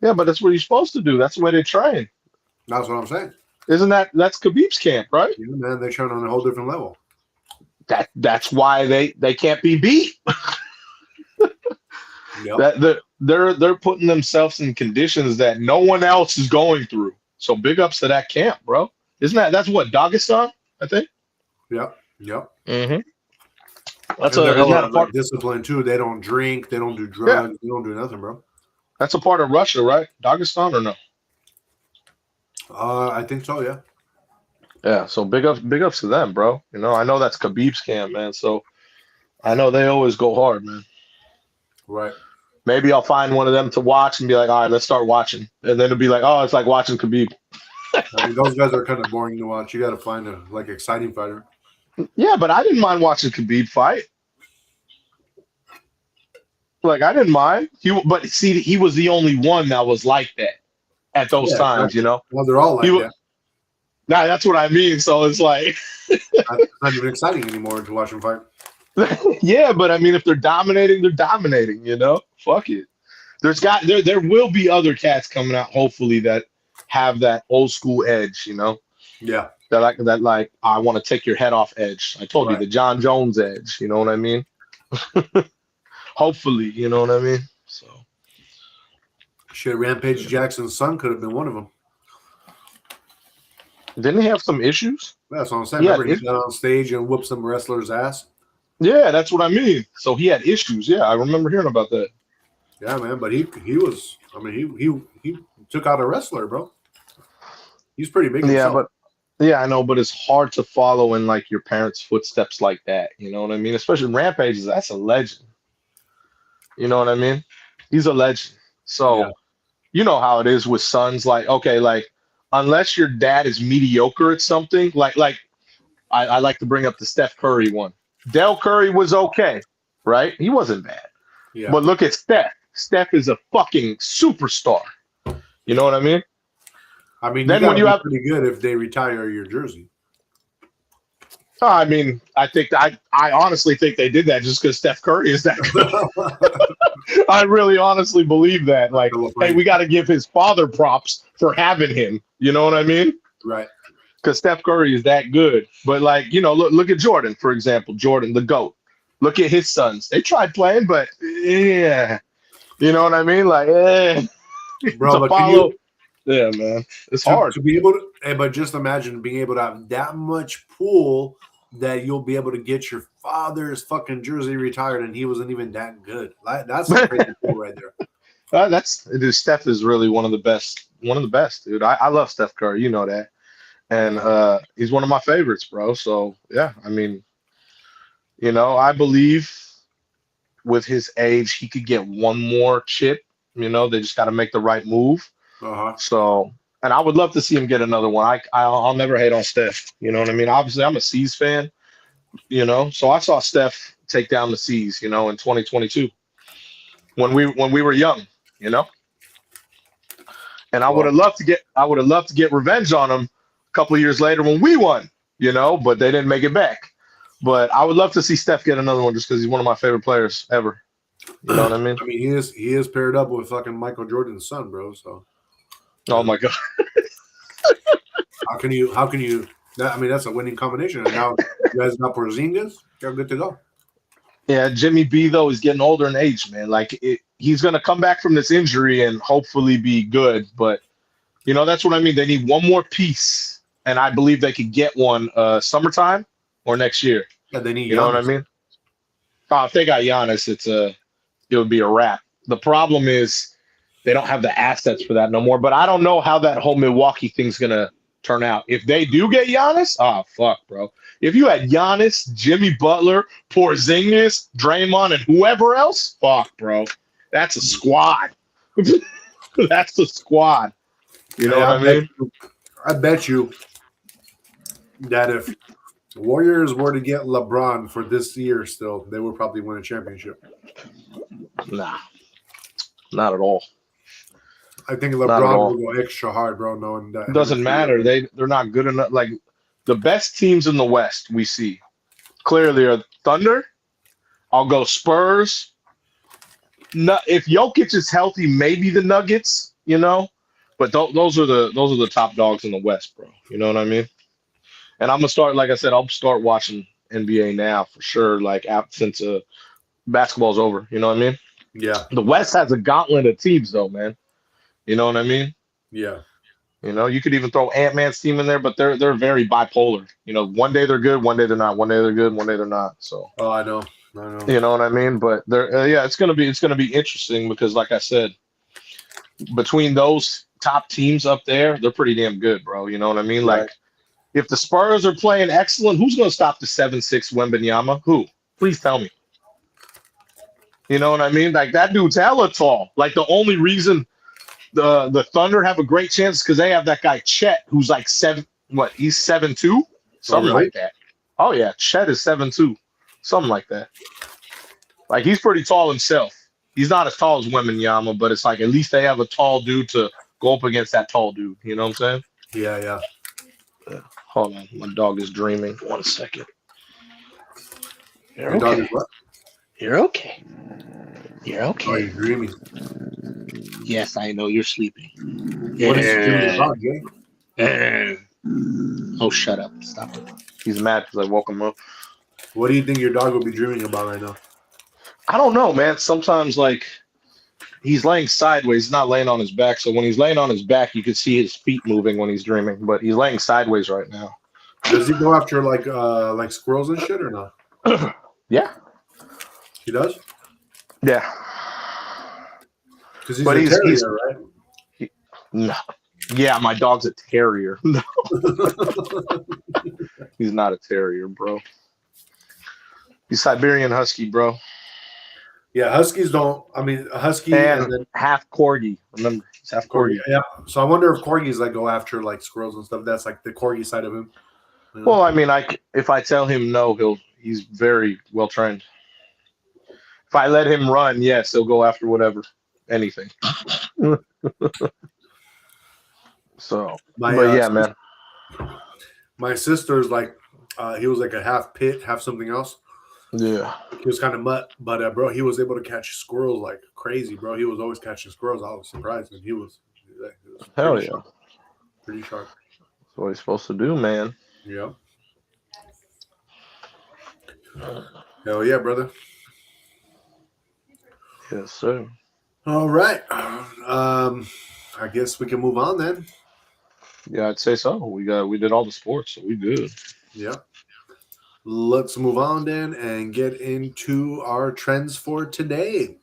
Yeah, but that's what you're supposed to do. That's the way they train. That's what I'm saying. Isn't that's Khabib's camp, right? Yeah, man, they train on a whole different level. That's why they can't be beat. Yep. They're putting themselves in conditions that no one else is going through. So big ups to that camp, bro. That's what, Dagestan, I think? Yep. Yep. Mm-hmm. That's isn't that a part of discipline too. They don't drink, they don't do drugs, they don't do nothing, bro. That's a part of Russia, right? Dagestan or no? I think so, yeah. Yeah, so big ups to them, bro. I know that's Khabib's camp, man. So I know they always go hard, man. Right. Maybe I'll find one of them to watch and be like, all right, let's start watching. And then it'll be like, oh, it's like watching Khabib. I mean, those guys are kind of boring to watch. You got to find a exciting fighter. Yeah, but I didn't mind watching Khabib fight. Like, I didn't mind. But see, he was the only one that was like that at those times, Well, they're all like that. Nah, that's what I mean. So it's like it's not even exciting anymore to watch them fight. Yeah, but I mean, if they're dominating, Fuck it. There will be other cats coming out, hopefully, that have that old school edge, Yeah. That I want to take your head off edge. I told you, the John Jones edge, you know what I mean? Hopefully, you know what I mean? So shit, Rampage Jackson's son could have been one of them. Didn't he have some issues? That's what I'm saying. Remember, he got on stage and whooped some wrestler's ass? Yeah, that's what I mean. So he had issues. Yeah, I remember hearing about that. Yeah, man, but he was. I mean, he took out a wrestler, bro. He's pretty big. Yeah, I know, but it's hard to follow in like your parents' footsteps like that. You know what I mean? Especially Rampages. That's a legend. You know what I mean? He's a legend. So you know how it is with sons. Like, okay, like unless your dad is mediocre at something, like I like to bring up the Steph Curry one. Del Curry was okay, right? He wasn't bad. Yeah. But look at Steph. Steph is a fucking superstar. You know what I mean? I mean, then when you have pretty good if they retire your jersey. I mean, I honestly think they did that just because Steph Curry is that good. I really honestly believe that. Like, hey, we got to give his father props for having him. You know what I mean? Right. Because Steph Curry is that good. But like, look at Jordan, for example. Jordan, the GOAT. Look at his sons. They tried playing, but yeah. You know what I mean? Like, bro, yeah, man. It's hard to be able to, but just imagine being able to have that much pull that you'll be able to get your father's fucking jersey retired, and he wasn't even that good. That's a crazy pull right there. Steph is really one of the best, dude. I love Steph Curry, you know that, and he's one of my favorites, bro. So yeah, I mean, I believe with his age, he could get one more chip. You know, they just got to make the right move. Uh-huh. So, and I would love to see him get another one. I'll never hate on Steph. You know what I mean? Obviously, I'm a C's fan. You know, so I saw Steph take down the C's. You know, in 2022 when we were young. You know, and Well, I would have loved to get revenge on him a couple of years later when we won. You know, but they didn't make it back. But I would love to see Steph get another one just because he's one of my favorite players ever. You know what I mean? I mean, he is paired up with fucking Michael Jordan's son, bro. So, Oh my God. how can you? I mean, that's a winning combination. And now you guys got Porzingis. You're good to go. Yeah, Jimmy B though is getting older in age, man. Like he's gonna come back from this injury and hopefully be good. But you know, that's what I mean. They need one more piece, and I believe they could get one summertime or next year. Yeah, they need. You know what I mean? Oh, if they got Giannis, it would be a wrap. The problem is they don't have the assets for that no more. But I don't know how that whole Milwaukee thing's gonna turn out. If they do get Giannis, oh fuck, bro. If you had Giannis, Jimmy Butler, Porzingis, Draymond, and whoever else, fuck, bro. That's a squad. That's the squad. You know what I mean? I bet you that if Warriors were to get LeBron for this year still, they would probably win a championship. Nah, not at all. I think LeBron will go extra hard, bro, knowing that. It doesn't matter. They're not good enough. Like, the best teams in the West we see clearly are Thunder. I'll go Spurs. If Jokic is healthy, maybe the Nuggets, you know. But those are the top dogs in the West, bro. You know what I mean? And I'm gonna start, like I said, I'll start watching NBA now for sure. Like since basketball's over, you know what I mean? Yeah. The West has a gauntlet of teams, though, man. You know what I mean? Yeah. You know, you could even throw Ant-Man's team in there, but they're very bipolar. You know, one day they're good, one day they're not. One day they're good, one day they're not. So. Oh, I know. You know what I mean? But yeah, it's gonna be interesting because, like I said, between those top teams up there, they're pretty damn good, bro. You know what I mean? Right. Like, if the Spurs are playing excellent, who's gonna stop the 7'6" Wembanyama? Who? Please tell me. You know what I mean? Like, that dude's hella tall. Like, the only reason the Thunder have a great chance because they have that guy Chet, who's like he's 7'2", something like that. Oh yeah, Chet is 7'2", something like that. Like, he's pretty tall himself. He's not as tall as Wembanyama, but it's like at least they have a tall dude to go up against that tall dude. You know what I'm saying? Yeah. Hold on, my dog is dreaming. 1 second. Your dog is what? You're okay. You're okay. Oh, you're dreaming. Yes, I know you're sleeping. What is he dreaming about, Jay? Oh, shut up. Stop it. He's mad because I woke him up. What do you think your dog will be dreaming about right now? I don't know, man. Sometimes, like, he's laying sideways. He's not laying on his back. So when he's laying on his back, you can see his feet moving when he's dreaming. But he's laying sideways right now. Does he go after, like squirrels and shit or not? Yeah. He does? Yeah. Because he's a terrier, right? No. Yeah, my dog's a terrier. No. He's not a terrier, bro. He's Siberian Husky, bro. Yeah, Huskies don't. I mean, a Husky and then half Corgi. Remember, he's half Corgi. Yeah. So I wonder if Corgis like go after like squirrels and stuff. That's like the Corgi side of him. You know? Well, I mean, if I tell him no, he's very well trained. If I let him run, yes, he'll go after whatever, anything. So, yeah, man. My sister's like, he was like a half pit, half something else. Yeah. He was kind of mutt, but bro, he was able to catch squirrels like crazy, bro. He was always catching squirrels. I was surprised, and he was hell yeah, sharp. Pretty sharp. That's what he's supposed to do, man. Yeah. Hell yeah, brother. Yes, sir. All right. I guess we can move on then. Yeah, I'd say so. We did all the sports, so we good. Yeah. Let's move on then and get into our trends for today.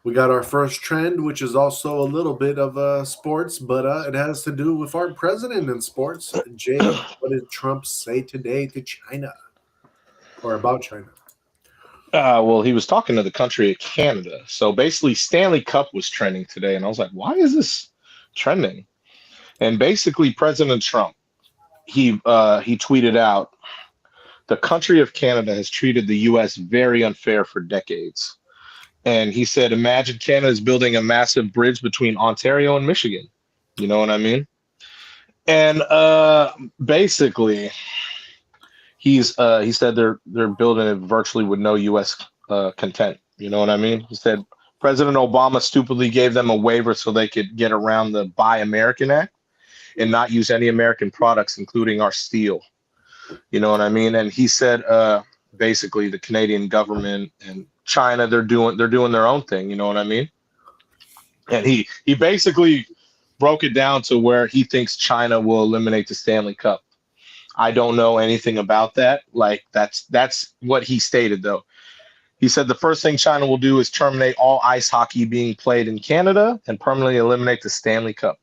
We got our first trend, which is also a little bit of sports, but it has to do with our president in sports. Jay, what did Trump say today to China or about China? Well, he was talking to the country of Canada. So basically, Stanley Cup was trending today, and I was like, why is this trending? And basically, President Trump he tweeted out, the country of Canada has treated the U.S. very unfair for decades. And he said, imagine Canada is building a massive bridge between Ontario and Michigan. You know what I mean? And basically, he said they're building it virtually with no U.S. Content. You know what I mean? He said President Obama stupidly gave them a waiver so they could get around the Buy American Act and not use any American products, including our steel. You know what I mean? And he said basically the Canadian government and China, they're doing their own thing. You know what I mean? And he basically broke it down to where he thinks China will eliminate the Stanley Cup. I don't know anything about that. Like that's what he stated though. He said the first thing China will do is terminate all ice hockey being played in Canada and permanently eliminate the Stanley Cup.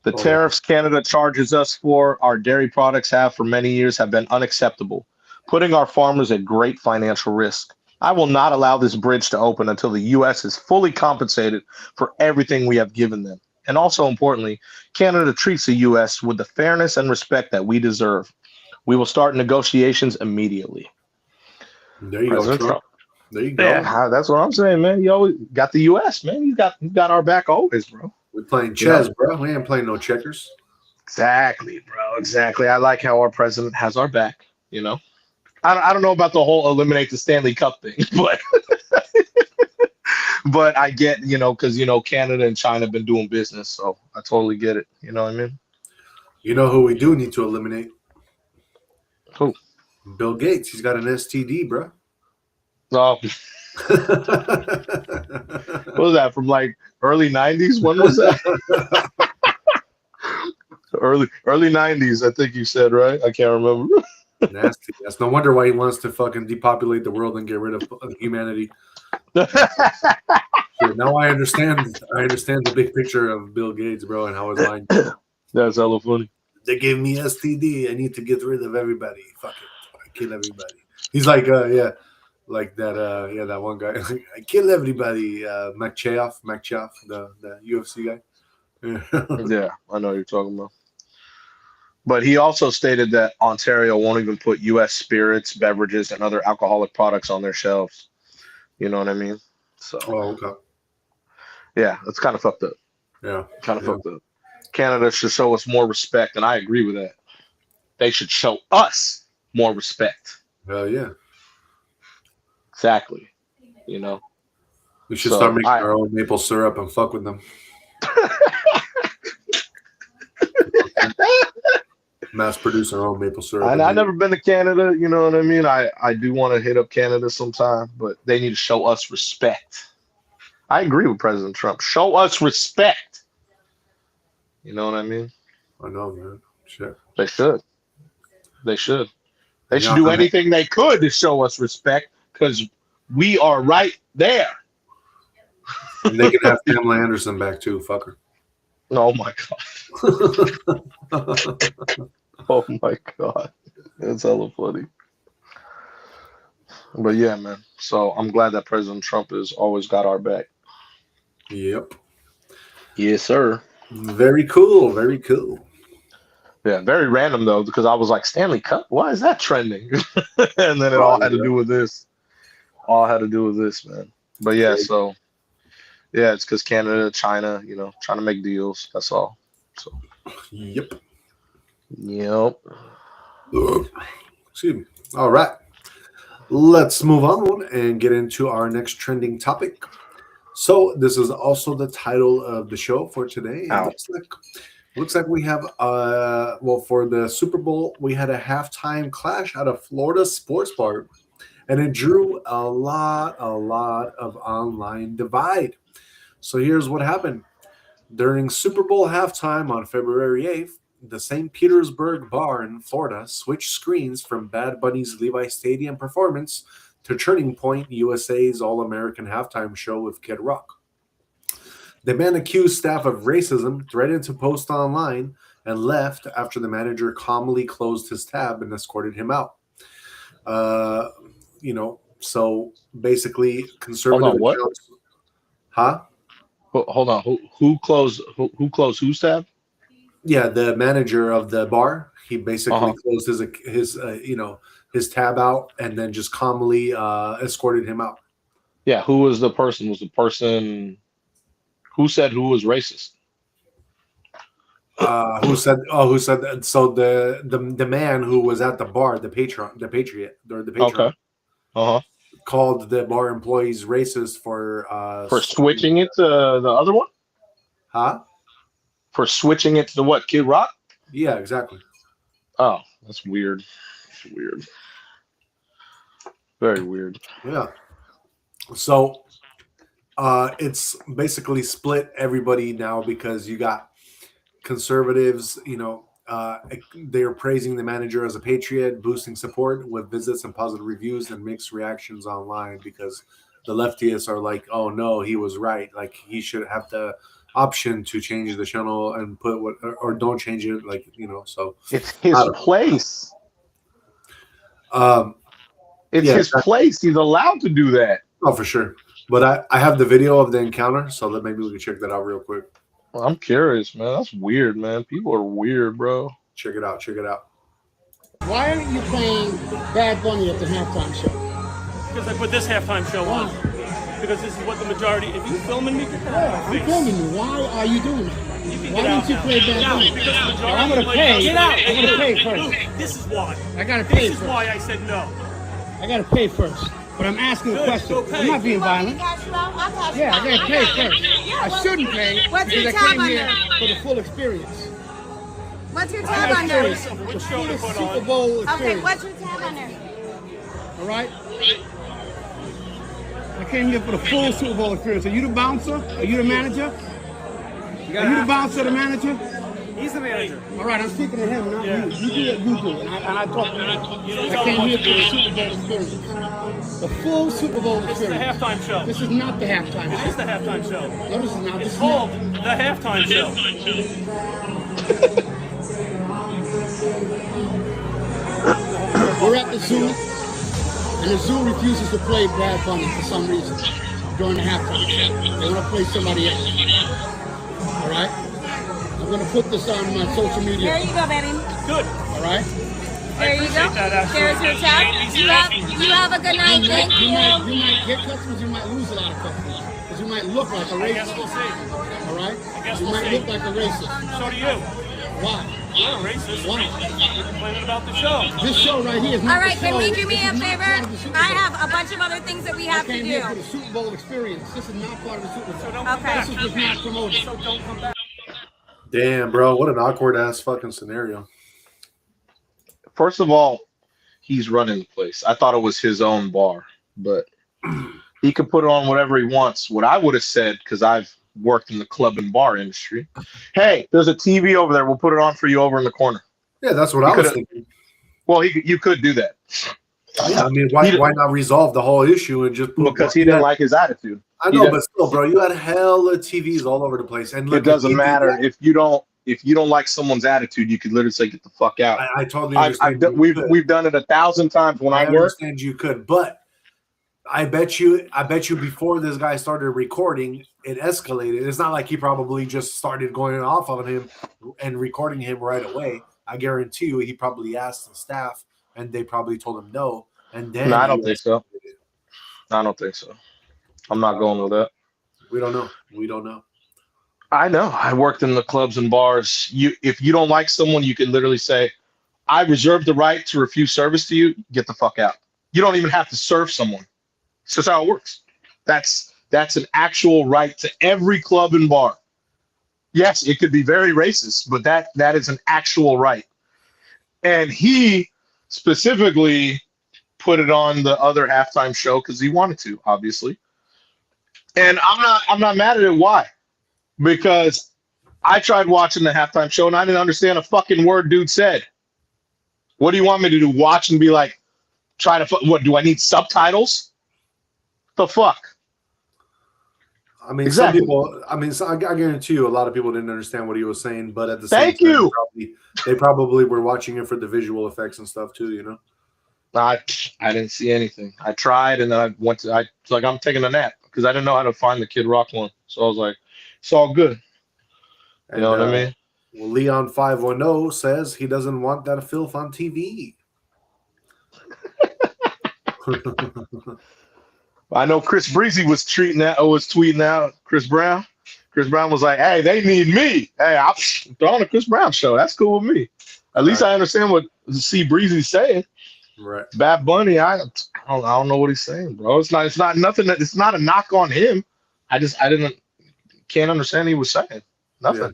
The tariffs Canada charges us for our dairy products have for many years have been unacceptable, putting our farmers at great financial risk. I will not allow this bridge to open until the U.S. is fully compensated for everything we have given them. And also importantly, Canada treats the U.S. with the fairness and respect that we deserve. We will start negotiations immediately. There you President go, Trump. There you go. Yeah, that's what I'm saying, man. You always got the U.S., man. You got our back always, bro. We're playing chess, bro. We ain't playing no checkers. Exactly, bro. Exactly. I like how our president has our back. You know, I don't know about the whole eliminate the Stanley Cup thing, but I get, because Canada and China have been doing business, so I totally get it. You know what I mean? You know who we do need to eliminate? Who? Bill Gates. He's got an STD, bro. Oh, what was that from like early 90s? When was that? early 90s, I think you said, right? I can't remember. Nasty. That's no wonder why he wants to fucking depopulate the world and get rid of humanity. Shit, now I understand the big picture of Bill Gates, bro, and how his mind. That's hella funny. They gave me STD. I need to get rid of everybody. Fuck it. I kill everybody. He's like, yeah. Like that, that one guy. I kill everybody. Makhachev, the UFC guy. Yeah, I know what you're talking about. But he also stated that Ontario won't even put U.S. spirits, beverages, and other alcoholic products on their shelves. You know what I mean? So, okay. Yeah, it's kind of fucked up. Yeah, kind of fucked up. Canada should show us more respect, and I agree with that. They should show us more respect. Hell yeah. Exactly. We should start making our own maple syrup and fuck with them. Mass produce our own maple syrup. I've never been to Canada, you know what I mean? I do want to hit up Canada sometime, but they need to show us respect. I agree with President Trump. Show us respect. You know what I mean? I know, man. Shit. They should. They should do anything they could to show us respect, because we are right there. And they can have Pamela Anderson back too, fucker. Oh my god. Oh my god. That's hella funny. But yeah, man. So I'm glad that President Trump has always got our back. Yep. Yes, sir. Very cool. Very cool. Yeah, very random though, because I was like, Stanley Cup? Why is that trending? And then it all had to do with this. All had to do with this, man. But yeah, so yeah, it's because Canada, China, trying to make deals. That's all. So. Yep. Excuse me. All right. Let's move on and get into our next trending topic. So this is also the title of the show for today. Looks like we have for the Super Bowl, we had a halftime clash at a Florida sports bar, and it drew a lot of online divide. So here's what happened. During Super Bowl halftime on February 8th, the St. Petersburg bar in Florida switched screens from Bad Bunny's Levi Stadium performance to Turning Point USA's All-American halftime show with Kid Rock. The man accused staff of racism, threatened to post online, and left after the manager calmly closed his tab and escorted him out. So basically, Hold conservative on, what? accounts. Huh? Hold on. Who closed? Who closed whose tab? Yeah, the manager of the bar. He Uh basically huh. closed his tab out and then just calmly escorted him out. Yeah. Who was the person? Was the person who said who was racist? Who said? Oh, who said that? So the man who was at the bar, the patron, Okay. Uh huh. called the bar employees racist for For switching it to the other one? huh? For switching it to the what? Kid Rock? Yeah, exactly. Oh, that's weird. That's weird. Very weird. Yeah. So it's basically split everybody now because you got conservatives, they're praising the manager as a patriot, boosting support with visits and positive reviews and mixed reactions online because the leftists are like, oh no, he was right. Like he should have the option to change the channel and put what or don't change it. So It's I his don't place. know. It's Yeah, his place. He's allowed to do that. oh for sure. But I have the video of the encounter, so that maybe we can check that out real quick. Well, I'm curious, man. That's weird, man. People are weird, bro. Check it out. Check it out. Why aren't you playing Bad Bunny at the halftime show? Because I put this halftime show on. Because this is what the majority. If you filming me, get that I'm filming you. Why are you doing that? Why don't you play Bad Bunny? Because the majority I'm gonna pay. Get out. I'm gonna pay first. This is why. I gotta pay This is first. why I said no. I gotta pay first. But I'm asking a Good, question. go pay. I'm not being violent. Yeah, I gotta pay first. I shouldn't pay What's because your I tab came here under? for the full experience. What's your I tab gotta under? experience the Which show to fullest put Super on? Bowl Okay, experience. what's your tab under? All right? I came here for the full Super Bowl experience. Are you the bouncer? Are you the manager? Are you the bouncer, the manager? He's the manager. All right, I'm speaking to him, not Yeah. you. You do what you do, and I talk to him. I came here for the Super Bowl experience. The full Super Bowl This is the experience. halftime show. This is not the halftime This is show. the halftime show. No, this is not. This It's is called not. the halftime show. We're at the zoo, and the zoo refuses to play Bad Bunny for some reason during the halftime show. They want to play somebody else. All right? I'm going to put this on my social There media. you go, baby. Good. All right? There you go. appreciate that, actually. There's your tab. You have a good night. Thank You might you. get customers, you might lose a lot of customers. Because you might look like a I guess we'll racist. see. All right? guess You we'll might see. look like a racist. So do you. Why? You're a racist. Why? You're complaining about the show. This show right here is not All right, the can show. we do me This a is not favor? part of the Super I Bowl. have a bunch of other things that we have I to came here for the do. Super Bowl experience. This is not part of the Super Bowl. So don't come Okay. back. This was not promoted. So don't come back. Damn, bro, what an awkward ass fucking scenario. First of all, he's running the place. I thought it was his own bar, but he could put it on whatever he wants. What I would have said, because I've worked in the club and bar industry, hey, there's a TV over there. We'll put it on for you over in the corner. Yeah, that's what You I was coulda- thinking. Well, you could do that Yeah, I mean, why not resolve the whole issue and just put because he didn't like his attitude. I he know, did- but still, bro, you had hella TVs all over the place, and look, It doesn't if he did matter that, if you don't like someone's attitude. You could literally say, "Get the fuck out." I totally understand. you We've could. we've done it 1,000 times when I I work. understand you could, but I bet you before this guy started recording, it escalated. It's not like he probably just started going off on him and recording him right away. I guarantee you, he probably asked the staff, and they probably told him no. And then No, I don't think so. I don't think so. I'm not going with that. We don't know. We don't know. I know. I worked in the clubs and bars. If you don't like someone, you can literally say, "I reserve the right to refuse service to you. Get the fuck out." You don't even have to serve someone. It's just how it works. That's an actual right to every club and bar. Yes, it could be very racist, but that is an actual right. And he specifically put it on the other halftime show because he wanted to, obviously. And I'm not mad at it. Why? Because I tried watching the halftime show and I didn't understand a fucking word dude said. What do you want me to do? Watch and be like, what, do I need subtitles? The fuck? I mean, Exactly. some people. I mean, I guarantee you, a lot of people didn't understand what he was saying. But at the same Thank time, you. they probably were watching it for the visual effects and stuff too. You know. I didn't see anything. I tried, and then I went to. I was like, I'm taking a nap because I didn't know how to find the Kid Rock one. So I was like, it's all good. You And, know what I mean? Well, Leon 510 says he doesn't want that filth on TV. I know Chris Breezy was tweeting out Chris Brown. Chris Brown was like, "Hey, they need me. Hey, I'm throwing a Chris Brown show. That's cool with me. At least I understand what C Breezy's saying." Right. Bad Bunny, I don't know what he's saying, bro. It's not nothing. It's not a knock on him. I can't understand what he was saying. Nothing. Yeah.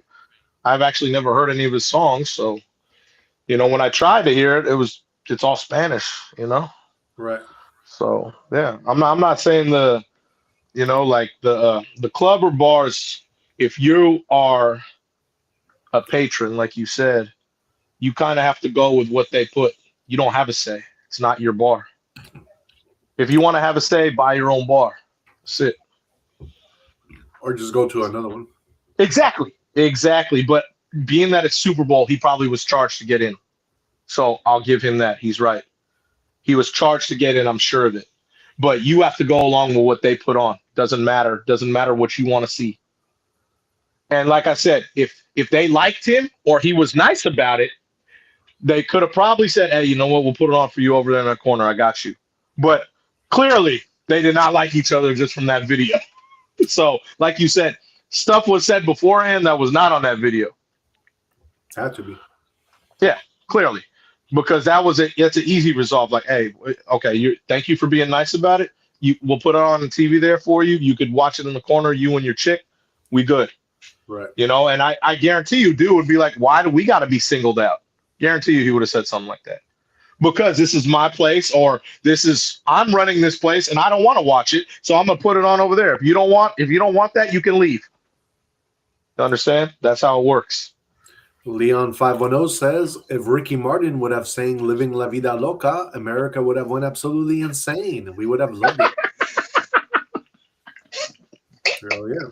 I've actually never heard any of his songs, so when I tried to hear it, it's all Spanish, Right. So yeah, I'm not saying the club or bars. If you are a patron, like you said, you kind of have to go with what they put. You don't have a say. It's not your bar. If you want to have a say, buy your own bar. That's it. Or just go to another one. Exactly. But being that it's Super Bowl, he probably was charged to get in. So I'll give him that. He's right. He was charged to get in. I'm sure of it. But you have to go along with what they put on. Doesn't matter. Doesn't matter what you want to see. And like I said, if they liked him or he was nice about it, they could have probably said, "Hey, you know what? We'll put it on for you over there in the corner. I got you." But clearly, they did not like each other just from that video. So, like you said, stuff was said beforehand that was not on that video. Had to be. Yeah, clearly, because it's an easy resolve. Like, hey, okay, thank you for being nice about it. We'll put it on the TV there for you. You could watch it in the corner. You and your chick, we good. Right. And I guarantee you, dude would be like, "Why do we got to be singled out?" Guarantee you, he would have said something like that. Because this is my place, or I'm running this place, and I don't want to watch it, so I'm gonna put it on over there. If you don't want that, you can leave. You understand? That's how it works. Leon 510 says if Ricky Martin would have sang "Living La Vida Loca," America would have went absolutely insane. We would have loved it. Oh yeah.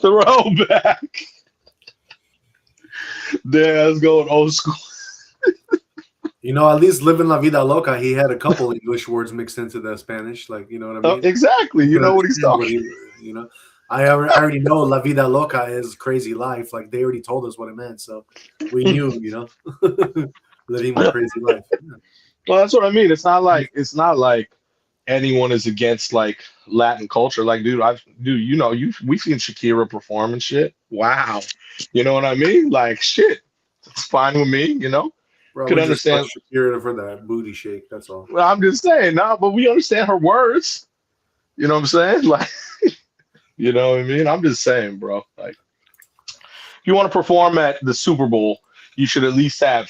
Throwback. That's going old school. At least "Living La Vida Loca," he had a couple English words mixed into the Spanish. Like, you know what I mean? Exactly. You know what he's talking. I already know "La Vida Loca" is crazy life. Like, they already told us what it meant, so we knew. Living my crazy life. Yeah. Well, that's what I mean. It's not like anyone is against like Latin culture. Like, dude, we've seen Shakira perform and shit. Wow. You know what I mean? Like, shit. It's fine with me, Bro, could understand Shakira for that booty shake. That's all. Well, I'm just saying, but we understand her words. You know what I'm saying? Like, you know what I mean? I'm just saying, bro. Like, if you want to perform at the Super Bowl, you should at least have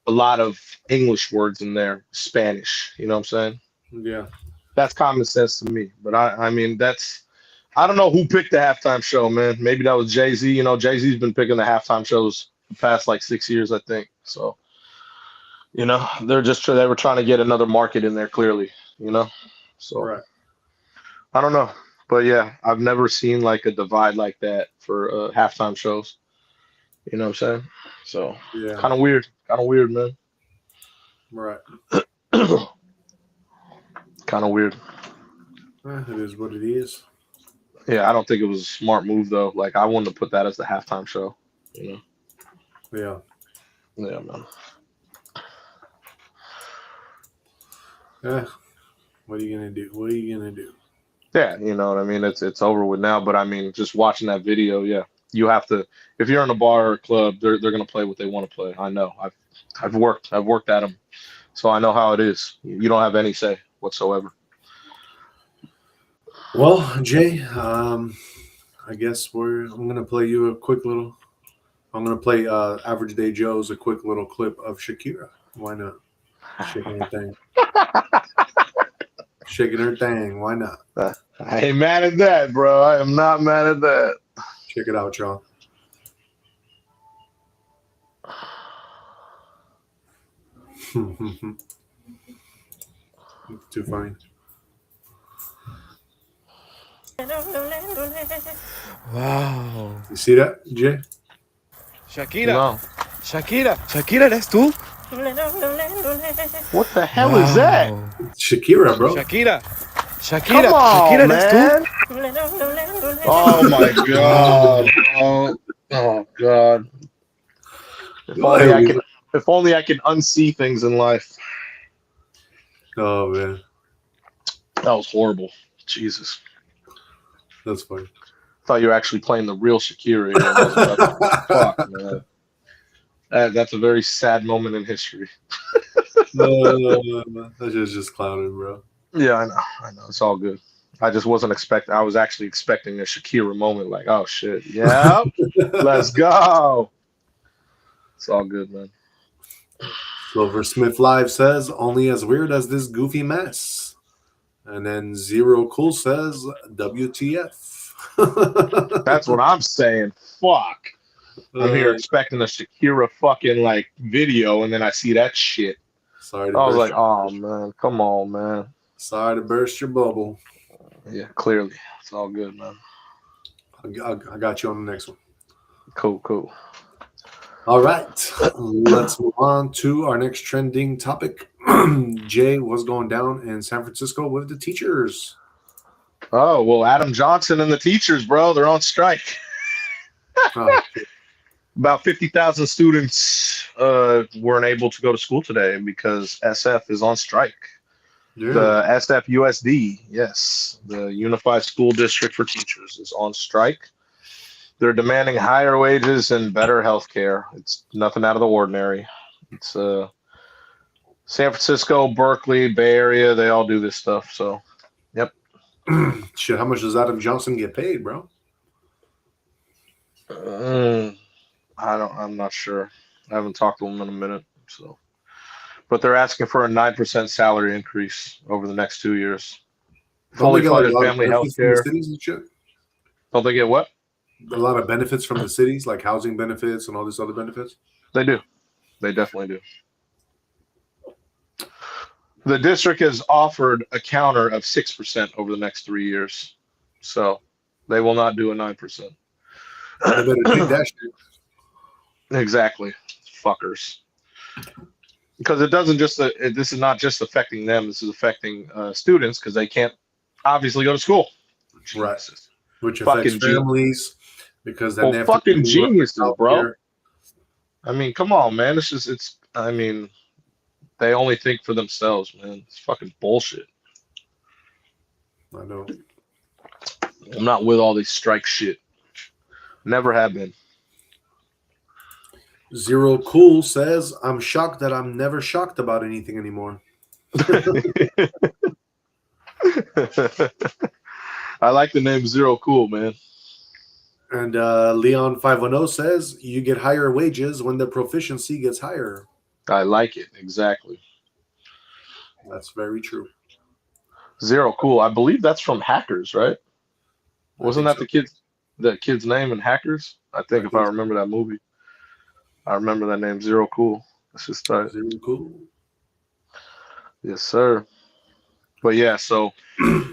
a lot of English words in there, Spanish. You know what I'm saying? Yeah. That's common sense to me. But I mean, I don't know who picked the halftime show, man. Maybe that was Jay-Z. Jay-Z's been picking the halftime shows the past like 6 years, I think. So, they were trying to get another market in there, clearly, So, Right. I don't know. But yeah, I've never seen like a divide like that for halftime shows. You know what I'm saying? So, Yeah. kind of weird, man. Right. Kind of weird. It is what it is. Yeah, I don't think it was a smart move though. Like, I wouldn't have put that as the halftime show. Yeah. Yeah, man. What are you gonna do? Yeah, you know what I mean. It's over with now. But I mean, just watching that video, yeah, you have to. If you're in a bar or a club, they're gonna play what they want to play. I know. I've worked at them, so I know how it is. You don't have any say whatsoever. Well, Jay, I guess I'm gonna play you a quick little. I'm gonna play Average Day Joe's a quick little clip of Shakira. Why not? Shaking her thing. Shaking her thing. Why not? I ain't mad at that, bro. I am not mad at that. Check it out, y'all. Too funny. Wow. You see that, Jay? Shakira. No. Shakira, ¿eres tú? What the hell is that? Wow. Shakira, bro. Shakira. Come on, Shakira, that's man. Oh my Wow. god. Oh god. If Go only ahead, I we- can. If only I could unsee things in life. Oh man, That was horrible. Jesus. that's funny. Thought you were actually playing the real Shakira here. I was about to, fuck, man. That's a very sad moment in history. That's just clowning, bro. Yeah, I know. I know. It's all good. I just wasn't expecting. I was actually expecting a Shakira moment, like, oh shit, yeah, let's go. It's all good, man. Silversmith Live says, only as weird as this goofy mess. And then Zero Cool says, WTF. That's what I'm saying. Fuck. I'm here expecting a Shakira fucking like video, and then I see that shit. Sorry to I was burst like, oh man, come on, man. Sorry to burst your bubble. Yeah, clearly. It's all good, man. I got you on the next one. Cool, cool. All right. Let's move on to our next trending topic. Jay, what's going down in San Francisco with the teachers? Oh, well, Adam Johnson and the teachers, bro, they're on strike. Oh, About 50,000 students weren't able to go to school today because SF is on strike. yeah. The SFUSD, yes, the Unified School District for Teachers, is on strike. They're demanding higher wages and better health care. It's nothing out of the ordinary. It's San Francisco, Berkeley, Bay Area, they all do this stuff. So, yep. Shit, how much does Adam Johnson get paid, bro? I'm not sure. I haven't talked to them in a minute. So, but they're asking for a 9% salary increase over the next 2 years. Don't they Fully get, like, funded a lot of family health benefits from the care. cities and shit? Don't they get what? A lot of benefits from the cities, like housing benefits and all these other benefits? They do. They definitely do. The district has offered a counter of 6% over the next 3 years. So they will not do a 9%. They better take that shit. Exactly. Fuckers. Because it doesn't just, this is not just affecting them, this is affecting students because they can't obviously go to school. Right. Jesus. Which affects Fucking families because then they have fucking to do geniuses, out bro. there. I mean, come on, man. I mean, they only think for themselves, man. It's fucking bullshit. I know. I'm not with all this strike shit. Never have been. Zero Cool says, I'm shocked that I'm never shocked about anything anymore. I like the name Zero Cool, man. And Leon 510 says, you get higher wages when the proficiency gets higher. I like it. Exactly. That's very true. Zero Cool. I believe that's from Hackers, right? Wasn't that so. the kid's name in Hackers? I think if I remember that movie. I remember that name, Zero Cool. Let's just start. Zero Cool. Yes, sir. But yeah, so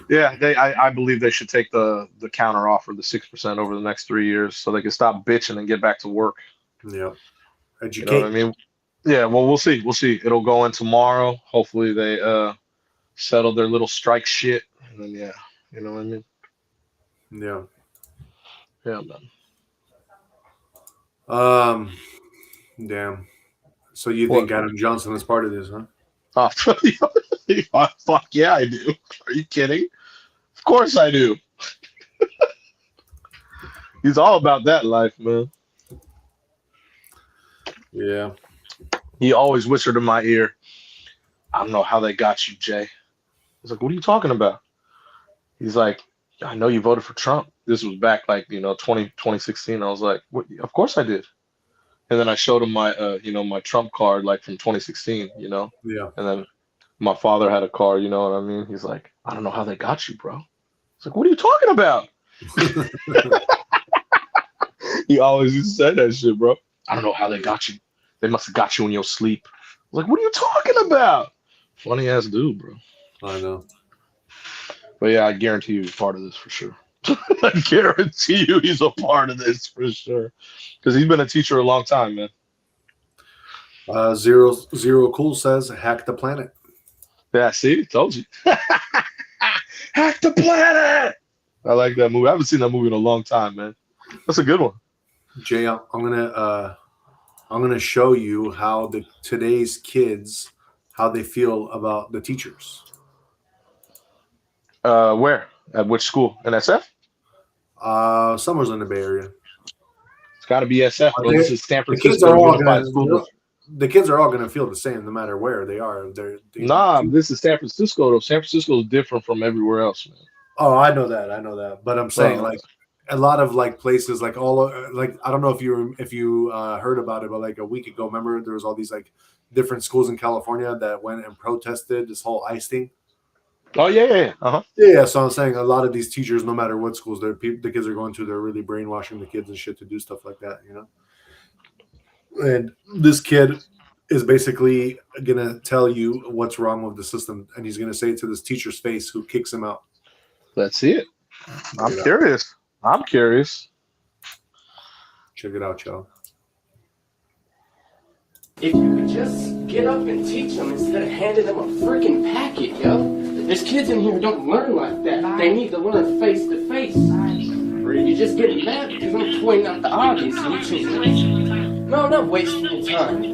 yeah, I believe they should take the counter offer, the 6% over the next 3 years, so they can stop bitching and get back to work. Yeah. You Educate. know what I mean? Yeah, well, we'll see. We'll see. It'll go in tomorrow. Hopefully they settle their little strike shit. And then yeah, you know what I mean? Yeah. Yeah, man. Damn. So you think Adam Johnson is part of this, huh? Oh, fuck yeah, I do. Are you kidding? Of course I do. He's all about that life, man. Yeah. He always whispered in my ear, I don't know how they got you, Jay. I was like, what are you talking about? He's like, I know you voted for Trump. This was back like, 2016. I was like, what? Of course I did. And then I showed him my, my Trump card, like from 2016, Yeah. And then my father had a card, you know what I mean? He's like, I don't know how they got you, bro. It's like, what are you talking about? He always used to say that shit, bro. I don't know how they got you. They must have got you in your sleep. I was like, what are you talking about? Funny ass dude, bro. I know. But yeah, I guarantee you he's part of this for sure. I guarantee you he's a part of this for sure. Because he's been a teacher a long time, man. Zero Cool says hack the planet. Yeah, see, told you. Hack the planet. I like that movie. I haven't seen that movie in a long time, man. That's a good one. Jay, I'm gonna show you how today's kids, how they feel about the teachers. Where? At which school? In SF? Somewhere's in the Bay Area. It's got to be SF. Bro. This is San The kids are Francisco all Unified School gonna. District. The kids are all gonna feel the same no matter where they are. Nah, this is San Francisco though. San Francisco is different from everywhere else, man. Oh, I know that. But I'm saying like a lot of like places like like I don't know if you heard about it, but like a week ago, remember there was all these like different schools in California that went and protested this whole ICE thing. Oh yeah. Uh-huh. Yeah, so I'm saying a lot of these teachers, no matter what schools the kids are going to, they're really brainwashing the kids and shit to do stuff like that, you know. And this kid is basically gonna tell you what's wrong with the system, and he's gonna say it to this teacher's face, who kicks him out. Let's see it. I'm curious. Check it out, y'all. If you could just get up and teach them instead of handing them a freaking packet, yo. There's kids in here who don't learn like that. They need to learn face to face. Or you just get mad because I'm pointing out the obvious and you choose. No, I'm not wasting your time.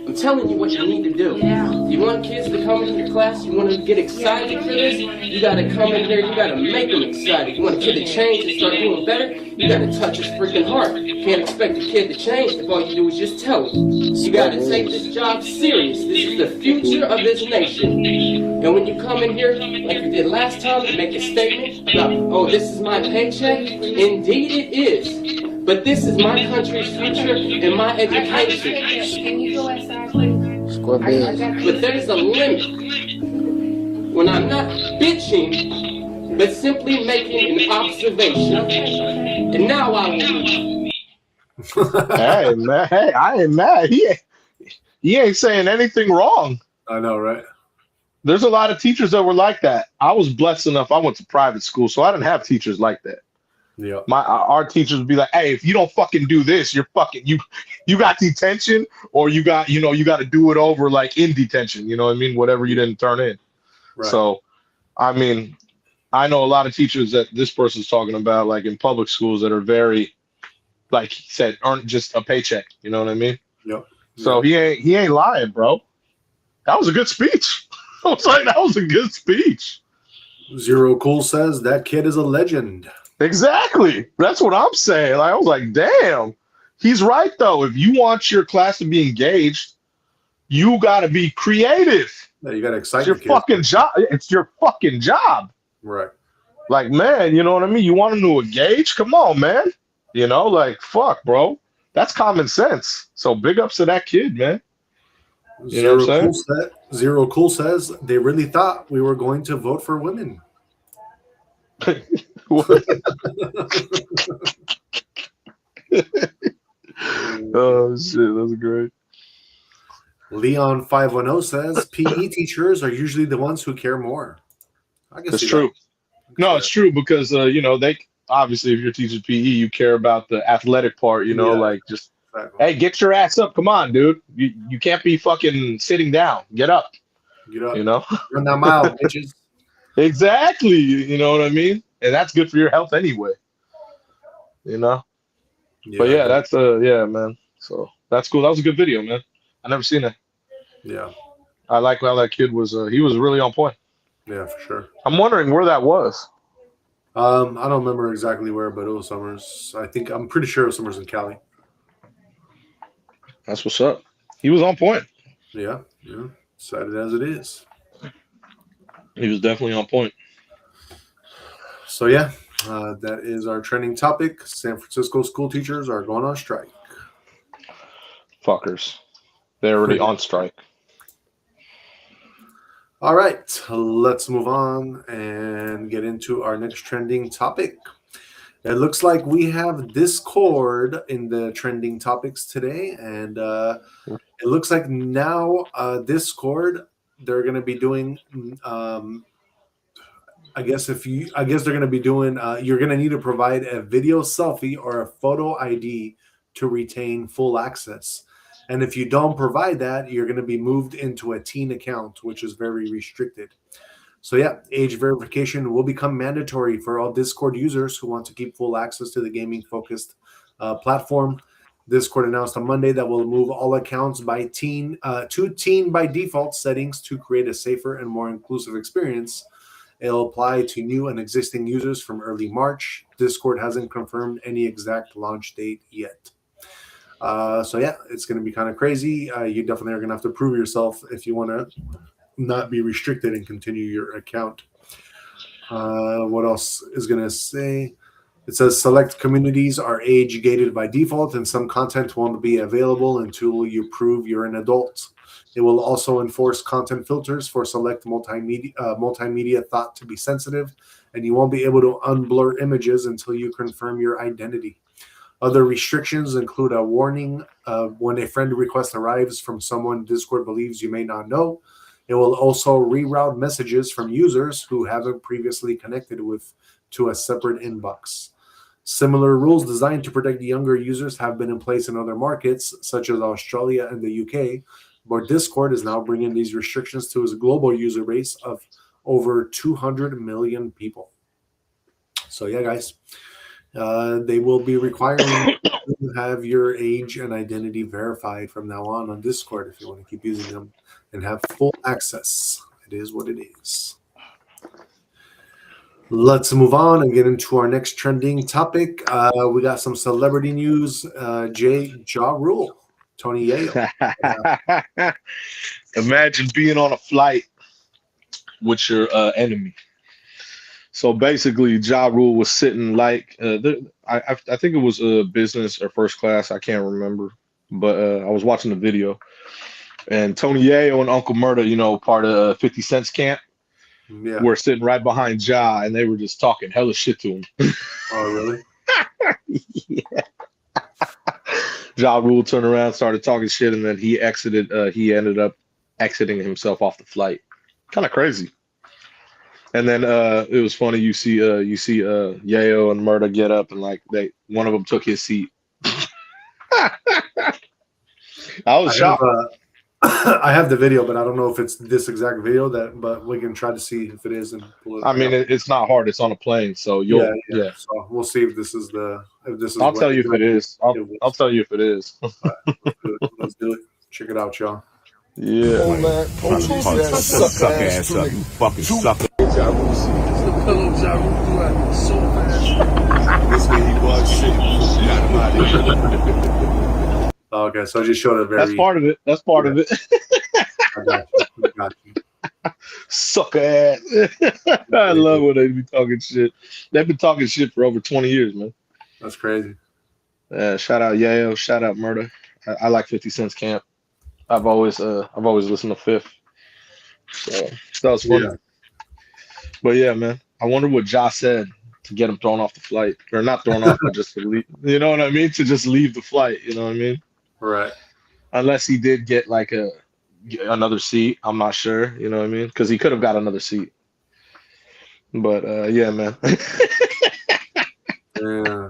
I'm telling you what you need to do. You want kids to come into your class, you want to get excited for this, you got to come in here, you got to make them excited. You want a kid to change and start doing better, you got to touch his freaking heart. You can't expect a kid to change if all you do is just tell him. You got to take this job serious. This is the future of this nation. And when you come in here, like you did last time, and make a statement about, oh, this is my paycheck, indeed it is. But this is my country's future and my education. Can you go outside, please? But there's a limit. When I'm not bitching, but simply making an observation. And now I will leave. Hey man, hey, I ain't mad. He ain't saying anything wrong. I know, right? There's a lot of teachers that were like that. I was blessed enough. I went to private school, so I didn't have teachers like that. Yeah. Our teachers would be like, "Hey, if you don't fucking do this, you're fucking you got detention, or you got to do it over like in detention. You know what I mean? Whatever you didn't turn in." Right. So, I mean, I know a lot of teachers that this person's talking about, like in public schools, that are very, like he said, earn just a paycheck. You know what I mean? Yep. So he ain't lying, bro. That was a good speech. I was like, that was a good speech. Zero Cool says that kid is a legend. Exactly. That's what I'm saying. Like, I was like, damn. He's right, though. If you want your class to be engaged, you got to be creative. Yeah, you got to excite It's your fucking job. It's your fucking job. Right. Like, man, you know what I mean? You want them to engage? Come on, man. You know, like, fuck, bro. That's common sense. So big ups to that kid, man. You know what I'm saying? Zero Cool says they really thought we were going to vote for women. Oh shit, that's great. Leon 510 says PE teachers are usually the ones who care more. I guess that's true. No, it's true because they obviously, if you're teaching PE, you care about the athletic part. Like just hey, get your ass up. Come on, dude. You can't be fucking sitting down. Get up. Get up. Run that mile, bitches. Exactly. You know what I mean? And that's good for your health anyway. Yeah, but yeah, that's man. So that's cool. That was a good video, man. I never seen it. Yeah. I like how that kid was. He was really on point. Yeah, for sure. I'm wondering where that was. I don't remember exactly where, but it was Summers. I'm pretty sure it was Summers in Cali. That's what's up. He was on point. Yeah. Excited as it is. He was definitely on point. So yeah, that is our trending topic. San Francisco school teachers are going on strike. Fuckers. They're already on strike. All right, let's move on and get into our next trending topic. It looks like we have Discord in the trending topics today, and it looks like now Discord, they're going to be doing I guess they're going to be doing you're going to need to provide a video selfie or a photo ID to retain full access. And if you don't provide that, you're going to be moved into a teen account, which is very restricted. So yeah, age verification will become mandatory for all Discord users who want to keep full access to the gaming-focused platform. Discord announced on Monday that will move all accounts by teen to teen by default settings to create a safer and more inclusive experience. It'll apply to new and existing users from early March. Discord hasn't confirmed any exact launch date yet. So yeah, it's going to be kind of crazy. You definitely are going to have to prove yourself if you want to not be restricted and continue your account. What else is going to say? It says select communities are age gated by default, and some content won't be available until you prove you're an adult. It will also enforce content filters for select multimedia thought to be sensitive, and you won't be able to unblur images until you confirm your identity. Other restrictions include a warning when a friend request arrives from someone Discord believes you may not know. It will also reroute messages from users who haven't previously connected with to a separate inbox. Similar rules designed to protect younger users have been in place in other markets, such as Australia and the UK, but Discord is now bringing these restrictions to its global user base of over 200 million people. So yeah, guys, they will be requiring you to have your age and identity verified from now on Discord if you want to keep using them and have full access. It is what it is. Let's move on and get into our next trending topic. We got some celebrity news. Ja Rule, Tony Yayo. Imagine being on a flight with your enemy. So basically, Ja Rule was sitting like I think it was business or first class. I can't remember, but I was watching the video, and Tony Yayo and Uncle Murda, part of 50 Cent's camp. Yeah. Were sitting right behind Ja, and they were just talking hella shit to him. Oh, really? Yeah. Ja Rule turned around, started talking shit, and then he exited. He ended up exiting himself off the flight. Kind of crazy. And then it was funny. You see Yayo and Murda get up, and like one of them took his seat. I was shocked. I have the video, but I don't know if it's this exact video but we can try to see if it is and pull it. I mean, it's not hard. It's on a plane, so yeah. So we'll see if this is I'll tell you if it is. I'll tell you if it is. Right, let's do it. Check it out, y'all. Yeah. Oh man, suck ass up, you fucking sucker. Ja Rule seat. The pillow Ja Rule threw at so fast. This way he was shit. Got him out of here. Okay, so I just showed a very. That's part of it. That's part of it. I got you. Sucker ass. I love when they be talking shit. They've been talking shit for over 20 years, man. That's crazy. Shout out Yayo. Shout out Murda. I like 50 Cent's camp. I've always listened to Fifth. So that was fun. Yeah. But yeah, man. I wonder what Ja said to get him thrown off the flight. Or not thrown off, but just to leave. You know what I mean? To just leave the flight. You know what I mean? Right. Unless he did get like another seat. I'm not sure. You know what I mean? Because he could have got another seat. But yeah, man. Yeah.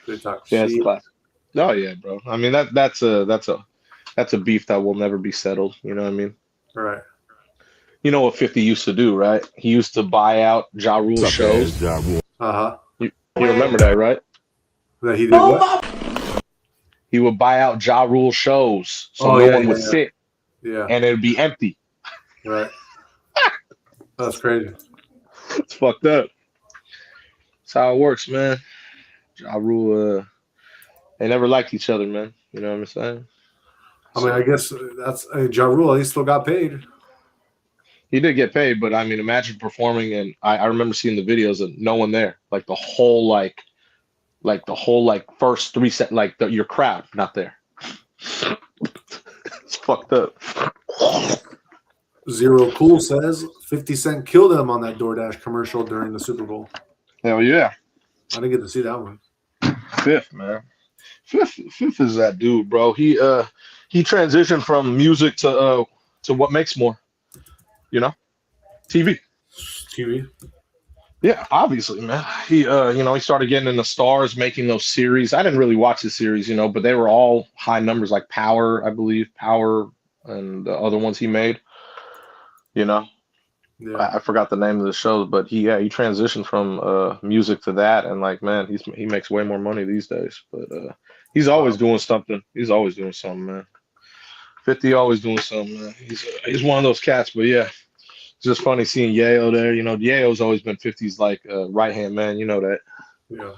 Good talk. Yeah, it's classic. Oh yeah, bro. I mean that's a beef that will never be settled. You know what I mean? Right. You know what 50 used to do, right? He used to buy out Ja Rule shows. Uh-huh. You remember that, right? That he did what? He would buy out Ja Rule shows, so no one would sit. Yeah. And it would be empty. Right. That's crazy. It's fucked up. That's how it works, man. Ja Rule, they never liked each other, man. You know what I'm saying? I mean, I guess that's Ja Rule. He still got paid. He did get paid, but I mean, imagine performing, and I remember seeing the videos and no one there, like the whole first 3 set, like your crowd not there. It's fucked up. Zero Cool says 50 Cent killed him on that DoorDash commercial during the Super Bowl. Hell yeah! I didn't get to see that one. Fifth, man. Fifth is that dude, bro. He transitioned from music to what makes more. You know, TV. Yeah, obviously, man. He, he started getting in the stars, making those series. I didn't really watch the series, but they were all high numbers, like Power, I believe, Power, and the other ones he made. You know, Yeah. I forgot the name of the show, but he transitioned from music to that, and like, man, he makes way more money these days. But he's always doing something. He's always doing something, man. 50 always doing something, man. He's one of those cats. But yeah, it's just funny seeing Yayo there. Yayo's always been 50's like right hand man. You know that. Yeah.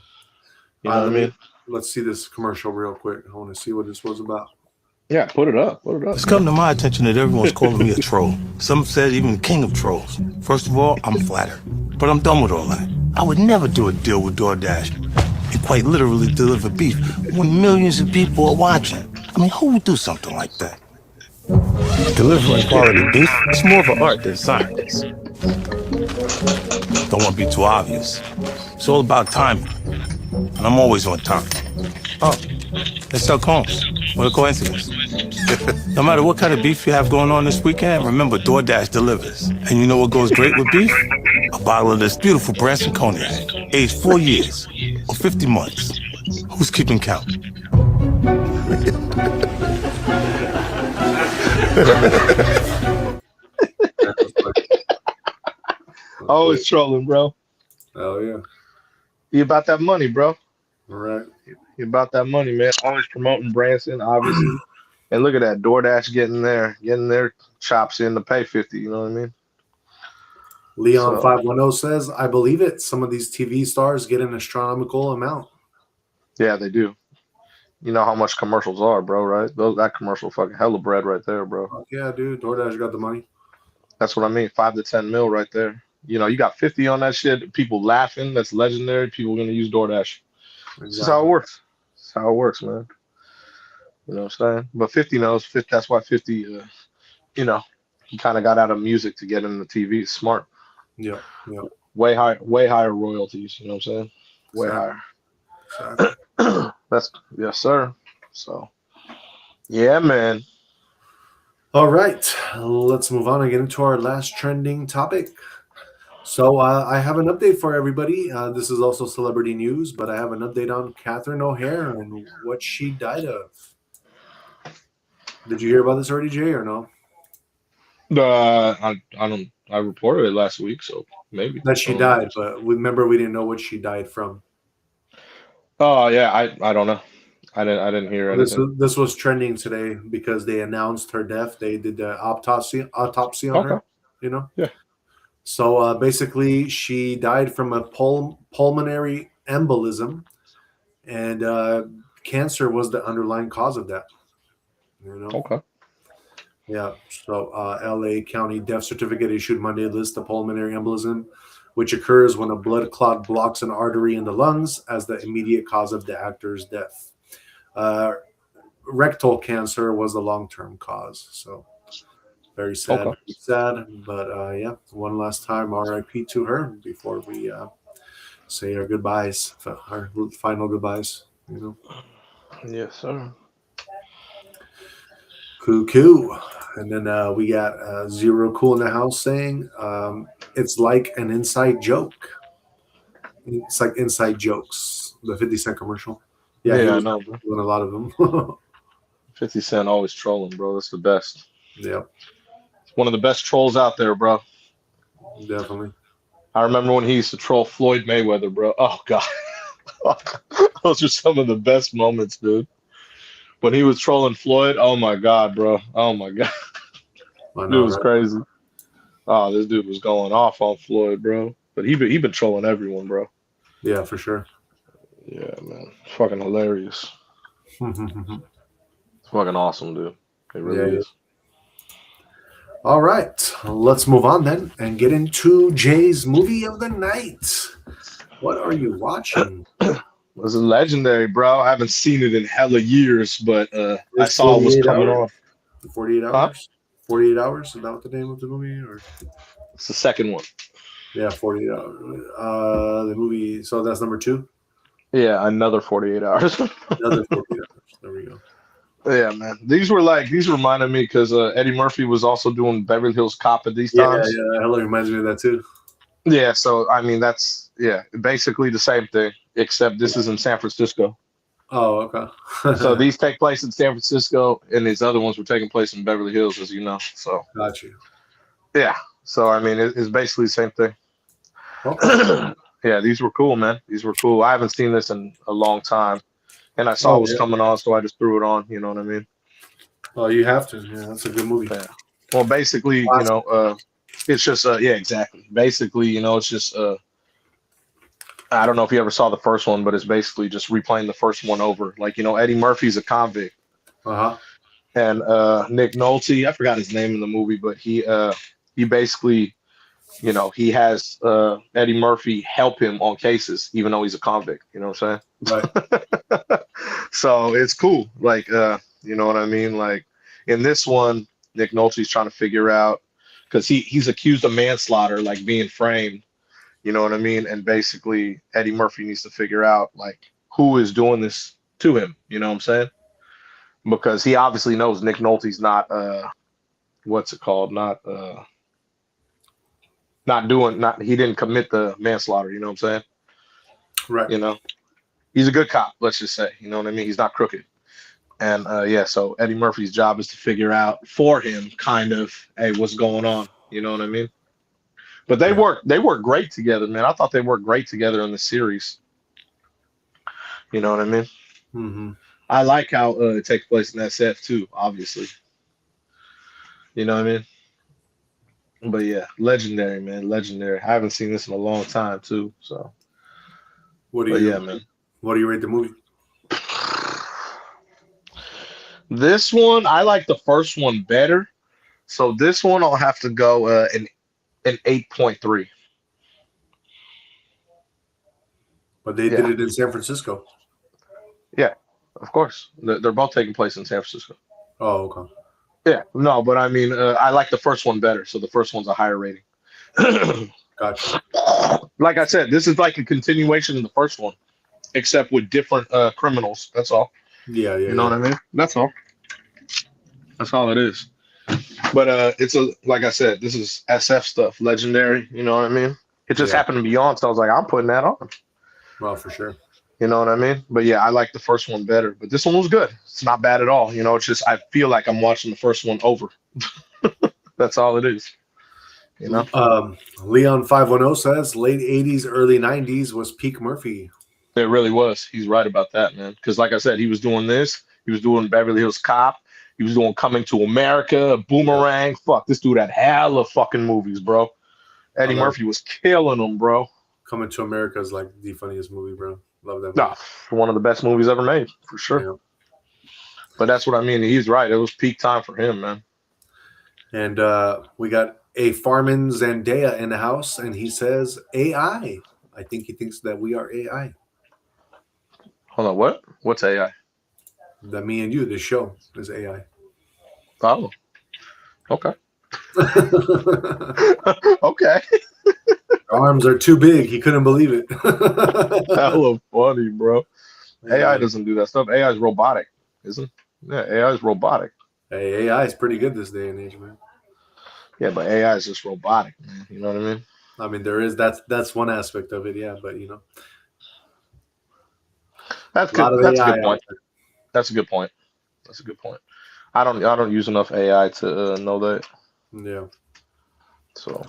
You know what I mean? Let's see this commercial real quick. I want to see what this was about. Yeah, put it up. Put it up. It's come to my attention that everyone's calling me a troll. Some said even the king of trolls. First of all, I'm flattered. But I'm done with all that. I would never do a deal with DoorDash and quite literally deliver beef when millions of people are watching. I mean, who would do something like that? Delivering quality beef is more of an art than science. Don't want to be too obvious. It's all about timing. And I'm always on time. Oh, they sell combs. What a coincidence. No matter what kind of beef you have going on this weekend, remember DoorDash delivers. And you know what goes great with beef? A bottle of this beautiful Branson cognac, aged 4 years or 50 months. Who's keeping count? Always trolling, bro. Oh yeah. You about that money, bro. All right. You about that money, man. Always promoting Branson, obviously. And look at that, DoorDash getting their chops in to pay 50, you know what I mean? Leon 510 says, I believe it. Some of these TV stars get an astronomical amount. Yeah, they do. You know how much commercials are, bro, right? That commercial fucking hella bread right there, bro. Yeah, dude. DoorDash got the money. That's what I mean. 5 to 10 mil right there. You got 50 on that shit. People laughing. That's legendary. People are gonna use DoorDash. Exactly. This is how it works. This is how it works, man. You know what I'm saying? But 50 knows. That's why 50, he kind of got out of music to get into TV. It's smart. Yeah, yeah. Way higher royalties. You know what I'm saying? Way higher. Exactly. That's yes, sir. So, yeah, man. All right, let's move on and get into our last trending topic. So I have an update for everybody. This is also celebrity news, but I have an update on Catherine O'Hara and what she died of. Did you hear about this already, Jay, or no? I don't. I reported it last week, so maybe That she died, but remember we didn't know what she died from. Oh yeah, I don't know. I didn't hear anything. This was trending today because they announced her death. They did the autopsy on her. Yeah. So basically, she died from a pulmonary embolism, and cancer was the underlying cause of that. Okay. Yeah. So LA County death certificate issued Monday lists the pulmonary embolism, which occurs when a blood clot blocks an artery in the lungs, as the immediate cause of the actor's death. Rectal cancer was the long-term cause. So very sad. Okay. Sad. But yeah, one last time, RIP to her before we say our goodbyes, our final goodbyes. Yes, sir. Cool. And then we got Zero Cool in the house saying it's like an inside joke. It's like inside jokes. The 50 Cent commercial. Yeah, I know, bro. Doing a lot of them. 50 Cent always trolling, bro. That's the best. Yeah. It's one of the best trolls out there, bro. Definitely. I remember when he used to troll Floyd Mayweather, bro. Oh God. Those are some of the best moments, dude. When he was trolling Floyd, oh my God, bro. Oh my God. Dude was crazy. Oh, this dude was going off on Floyd, bro. But he been trolling everyone, bro. Yeah, for sure. Yeah, man. Fucking hilarious. It's fucking awesome, dude. It really is. All right. Let's move on then and get into Jay's movie of the night. What are you watching? This is legendary, bro. I haven't seen it in hella years, but I saw it was coming off. 48 hours? Huh? 48 hours? Is that what the name of the movie? Or it's the second one. Yeah, 48 hours. The movie, so that's number 2? Yeah, another 48 hours. Another 48 hours. There we go. Yeah, man. These reminded me because Eddie Murphy was also doing Beverly Hills Cop at these times. Yeah, that reminds me of that too. Yeah, so I mean that's basically the same thing, except this is in San Francisco. Oh, okay. So these take place in San Francisco, and these other ones were taking place in Beverly Hills, as you know. So Got you. yeah, so I mean it's basically the same thing. Okay. Yeah, these were cool, man. These were cool. I haven't seen this in a long time, and I saw it was coming on, so I just threw it on. You know what I mean? Oh, you have to. Yeah, that's a good movie. Yeah. Well, basically, you know, it's just exactly. Basically, you know, it's just I don't know if you ever saw the first one, but it's basically just replaying the first one over. Like, you know, Eddie Murphy's a convict. Uh-huh. And Nick Nolte, I forgot his name in the movie, but he basically, you know, he has Eddie Murphy help him on cases, even though he's a convict. You know what I'm saying? Right. So it's cool. Like, you know what I mean? Like in this one, Nick Nolte's trying to figure out, because he's accused of manslaughter, like being framed. You know what I mean? And basically, Eddie Murphy needs to figure out like who is doing this to him. You know what I'm saying? Because he obviously knows Nick Nolte's not what's it called? He didn't commit the manslaughter. You know what I'm saying? Right. You know, he's a good cop. Let's just say. You know what I mean? He's not crooked. And so Eddie Murphy's job is to figure out for him, kind of, hey, what's going on? You know what I mean? But they work great together, man. I thought they worked great together in the series. You know what I mean? Mm-hmm. I like how it takes place in SF too, obviously. You know what I mean? But yeah, legendary, man, legendary. I haven't seen this in a long time too. So, What do you rate the movie? This one, I like the first one better. So this one, I'll have to go an 8.3. But they did it in San Francisco. Yeah, of course. They're both taking place in San Francisco. Oh, okay. Yeah, no, but I mean, I like the first one better. So the first one's a higher rating. Gotcha. Like I said, this is like a continuation of the first one, except with different criminals. That's all. Yeah. You know what I mean? That's all. That's all it is. But it's like I said, this is SF stuff, legendary. You know what I mean? It just happened to be on, so I was like, I'm putting that on. Well, for sure. You know what I mean? But yeah, I like the first one better. But this one was good. It's not bad at all. You know, it's just I feel like I'm watching the first one over. That's all it is. You know? Leon 510 says late 80s, early 90s was peak Murphy. It really was. He's right about that, man. Because like I said, he was doing this. He was doing Beverly Hills Cop. He was doing Coming to America, Boomerang. Yeah. Fuck, this dude had hella fucking movies, bro. Eddie Murphy was killing them, bro. Coming to America is like the funniest movie, bro. Love that movie. Nah, one of the best movies ever made, for sure. Yeah. But that's what I mean. He's right. It was peak time for him, man. And we got a Farman Zendaya in the house, and he says AI. I think he thinks that we are AI. Hold on, what? What's AI? That me and you, this show, is AI. Oh, okay. Okay. Arms are too big. He couldn't believe it. Hella funny, bro. AI doesn't do that stuff. AI is robotic, isn't it? Yeah, AI is robotic. Hey, AI is pretty good this day and age, man. Yeah, but AI is just robotic, man. You know what I mean? I mean, there is that's one aspect of it, yeah. But you know, that's good. That's a good point. That's a good point. That's a good point. I don't use enough AI to know that. Yeah. So.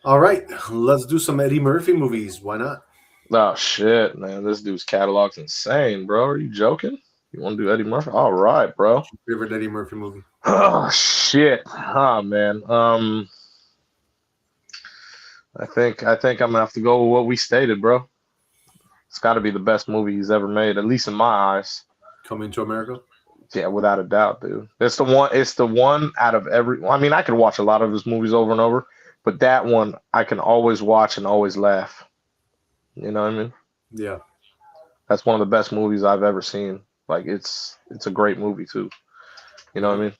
All right, let's do some Eddie Murphy movies. Why not? Oh shit, man! This dude's catalog's insane, bro. Are you joking? You want to do Eddie Murphy? All right, bro. Favorite Eddie Murphy movie? Oh shit, man. I think I'm gonna have to go with what we stated, bro. It's got to be the best movie he's ever made, at least in my eyes. Coming to America? Yeah, without a doubt, dude. It's the one. It's the one out of every. I mean, I could watch a lot of his movies over and over, but that one I can always watch and always laugh. You know what I mean? Yeah. That's one of the best movies I've ever seen. Like it's a great movie too. You know what I mean?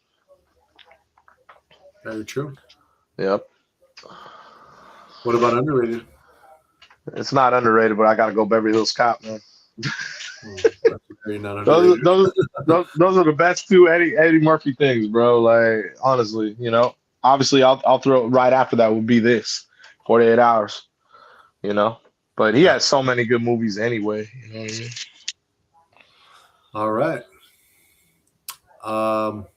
Very true. Yep. What about underrated? It's not underrated, but I gotta go Beverly Hills Cop, man. Those are the best two Eddie Murphy things, bro. Like honestly, you know. Obviously, I'll throw right after that would be this. 48 hours, you know. But he has so many good movies anyway. You know what I mean? All right. All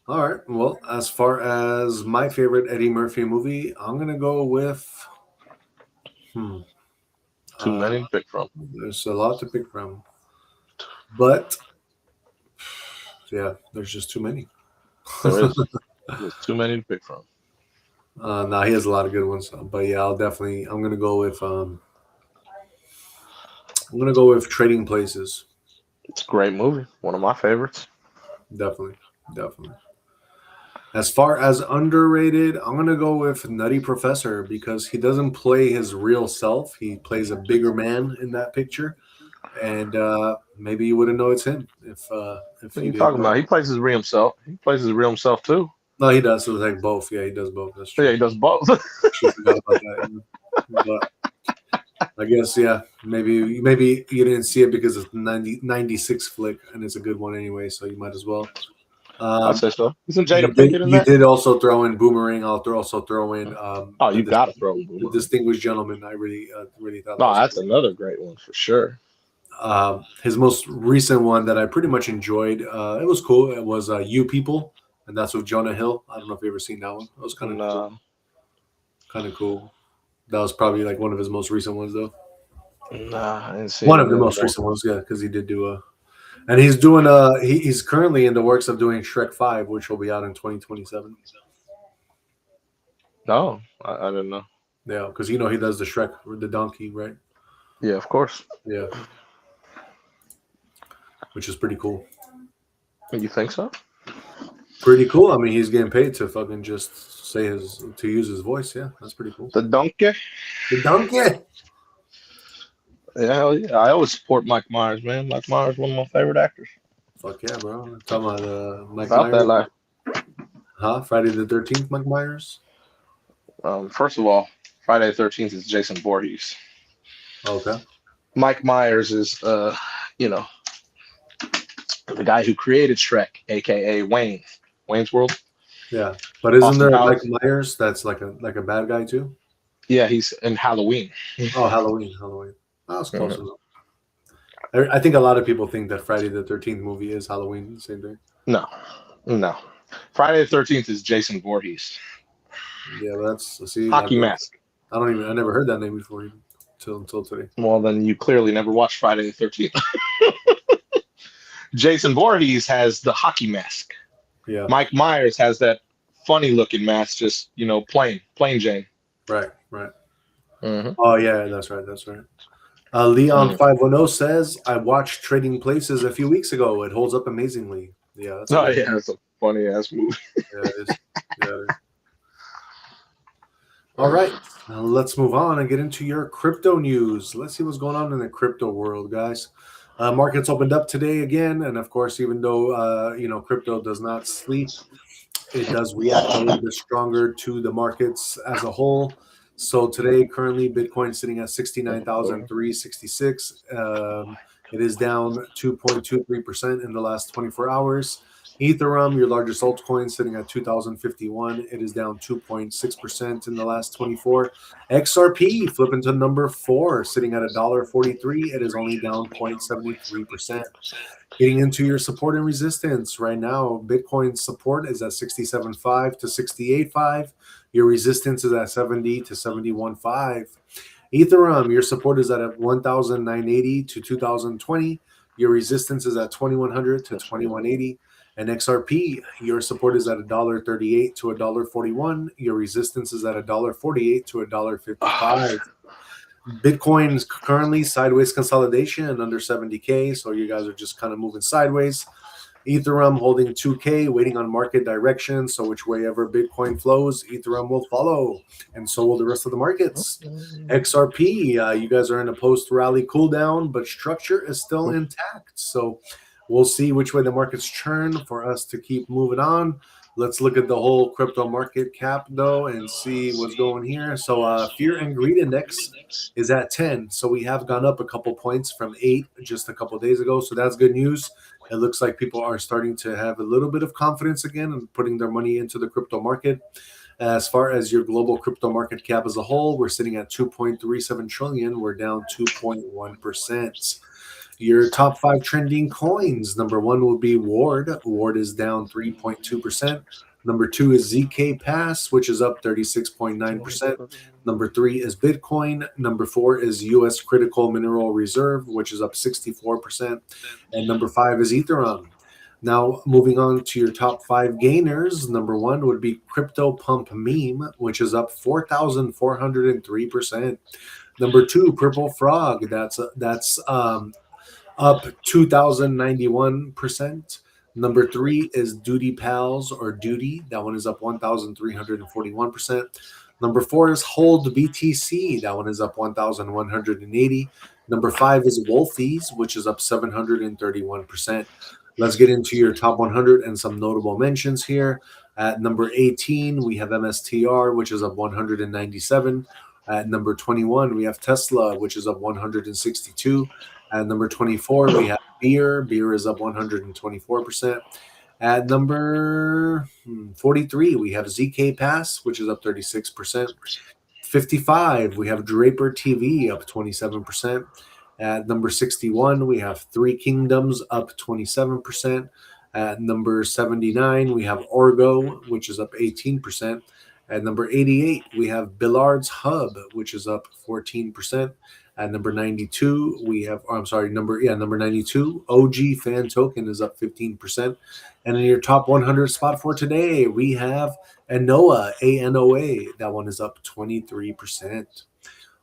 right. Well, as far as my favorite Eddie Murphy movie, I'm gonna go with. Too many to pick from. There's a lot to pick from, but yeah, there's just too many. There is. There's too many to pick from. Now he has a lot of good ones, but yeah, I'm gonna go with. I'm gonna go with Trading Places. It's a great movie. One of my favorites. Definitely. As far as underrated, I'm gonna go with Nutty Professor because he doesn't play his real self. He plays a bigger man in that picture, and maybe you wouldn't know it's him if What are you you did. talking about? He plays his real himself. He plays his real himself too. No, he does. So it's like both. Yeah, he does both. That's true. Yeah, he does both. I forgot about that. But I guess maybe you didn't see it because it's 96 flick and it's a good one anyway, so you might as well. I'd say so. Isn't Jada Pinkett in You that? did also throw in Boomerang. I'll also throw in. Oh, you got to throw in The Boomerang. Distinguished Gentleman. I really thought. No, that's another great one for sure. His most recent one that I pretty much enjoyed. It was cool. It was You People, and that's with Jonah Hill. I don't know if you ever seen that one. It was kind of cool. Kind of cool. That was probably like one of his most recent ones, though. Nah, I didn't see One of the most recent ones, yeah, because he did do and he's doing he's currently in the works of doing Shrek 5, which will be out in 2027. No, I didn't know. Yeah, because he does the Shrek, the donkey, right? Yeah, of course. Yeah, which is pretty cool. You think so? Pretty cool. I mean, he's getting paid to fucking just to use his voice. Yeah, that's pretty cool. The donkey. The donkey. Yeah, hell yeah. I always support Mike Myers, man. Mike Myers, one of my favorite actors. Fuck yeah, bro. I'm talking about Mike About Myers. that life. Huh? Friday the 13th, Mike Myers? First of all, Friday the 13th is Jason Voorhees. Okay. Mike Myers is, the guy who created Shrek, a.k.a. Wayne. Wayne's World. Yeah. But isn't Austin there a Powers. Mike Myers that's like a bad guy too? Yeah, he's in Halloween. Oh, Halloween. That was close enough. I think a lot of people think that Friday the 13th movie is Halloween the same day. No. Friday the 13th is Jason Voorhees. Yeah, that's Hockey mask. I never heard that name before until today. Well, then you clearly never watched Friday the 13th. Jason Voorhees has the hockey mask. Yeah. Mike Myers has that funny looking mask, just plain Jane. Right. Mm-hmm. Oh yeah, that's right. Leon 510 says, I watched Trading Places a few weeks ago. It holds up amazingly. Yeah. It's a funny ass movie. Yeah, it is. All right, now let's move on and get into your crypto news. Let's see what's going on in the crypto world, guys. Markets opened up today again, and of course, even though crypto does not sleep, it does react a little bit stronger to the markets as a whole. So today, currently, Bitcoin sitting at 69,366. It is down 2.23% in the last 24 hours. Ethereum, your largest altcoin, sitting at 2,051. It is down 2.6% in the last 24. XRP flipping to number 4, sitting at $1.43. It is only down 0.73%. Getting into your support and resistance right now, Bitcoin support is at 67.5 to 68.5. Your resistance is at 70 to 71.5. Ethereum, your support is at 1,980 to 2,020. Your resistance is at 2,100 to 2,180. And XRP, your support is at $1.38 to $1.41. Your resistance is at $1.48 to $1.55. Bitcoin's currently sideways consolidation under 70K, so you guys are just kind of moving sideways. Ethereum holding 2K, waiting on market direction. So whichever Bitcoin flows, Ethereum will follow, and so will the rest of the markets. XRP, you guys are in a post-rally cooldown, but structure is still intact. So we'll see which way the markets turn for us to keep moving on. Let's look at the whole crypto market cap, though, and see what's going here. So Fear and Greed Index is at 10. So we have gone up a couple points from 8 just a couple days ago. So that's good news. It looks like people are starting to have a little bit of confidence again and putting their money into the crypto market. As far as your global crypto market cap as a whole, we're sitting at 2.37 trillion. We're down 2.1%. Your top 5 trending coins. Number 1 will be Ward. Ward is down 3.2%. Number 2 is ZK Pass, which is up 36.9%. Number 3 is Bitcoin. Number 4 is US Critical Mineral Reserve, which is up 64%. And number 5 is Ethereum. Now, moving on to your top 5 gainers. Number 1 would be Crypto Pump Meme, which is up 4,403%. Number 2, Purple Frog. That's up 2,091%. Number 3 is Duty Pals or Duty. That one is up 1,341%. Number 4 is Hold BTC. That one is up 1,180. Number 5 is Wolfies, which is up 731%. Let's get into your top 100 and some notable mentions here. At number 18, we have MSTR, which is up 197. At number 21, we have Tesla, which is up 162. At number 24, we have Beer. Beer is up 124%. At number 43, we have ZK Pass, which is up 36%. 55, we have Draper TV, up 27%. At number 61, we have Three Kingdoms, up 27%. At number 79, we have Orgo, which is up 18%. At number 88, we have Billard's Hub, which is up 14%. At number 92, we have, number 92, OG Fan Token is up 15%. And in your top 100 spot for today, we have Anoa, ANOA. That one is up 23%.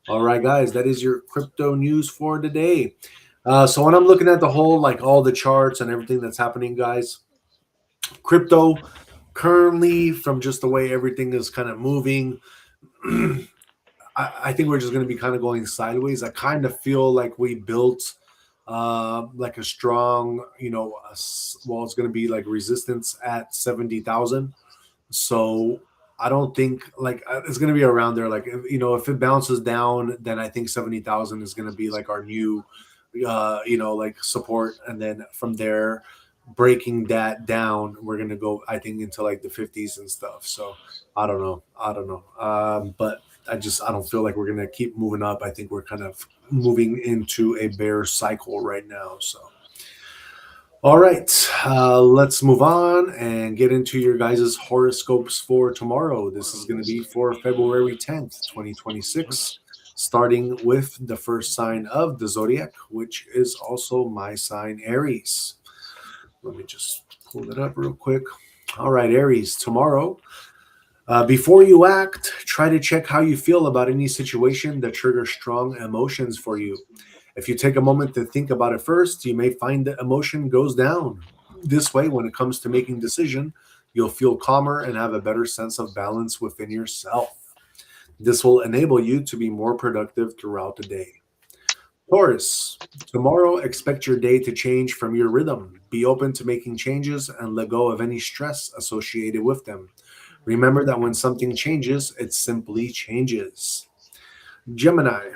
All right, guys, that is your crypto news for today. So when I'm looking at the whole, like all the charts and everything that's happening, guys, crypto currently, from just the way everything is kind of moving, I think we're just going to be kind of going sideways. I kind of feel like we built like a strong, it's going to be like resistance at 70,000. So I don't think it's going to be around there. Like, if it bounces down, then I think 70,000 is going to be like our new, like support. And then from there, breaking that down, we're going to go, I think, into like the 50s and stuff. So I don't know. But I don't feel like we're going to keep moving up. I think we're kind of moving into a bear cycle right now. So, all right, let's move on and get into your guys' horoscopes for tomorrow. This is going to be for February 10th, 2026, starting with the first sign of the zodiac, which is also my sign, Aries. Let me just pull it up real quick. All right, Aries, tomorrow, before you act, try to check how you feel about any situation that triggers strong emotions for you. If you take a moment to think about it first, you may find that emotion goes down. This way, when it comes to making decision, you'll feel calmer and have a better sense of balance within yourself. This will enable you to be more productive throughout the day. Taurus, tomorrow, expect your day to change from your rhythm. Be open to making changes and let go of any stress associated with them. Remember that when something changes, it simply changes. Gemini,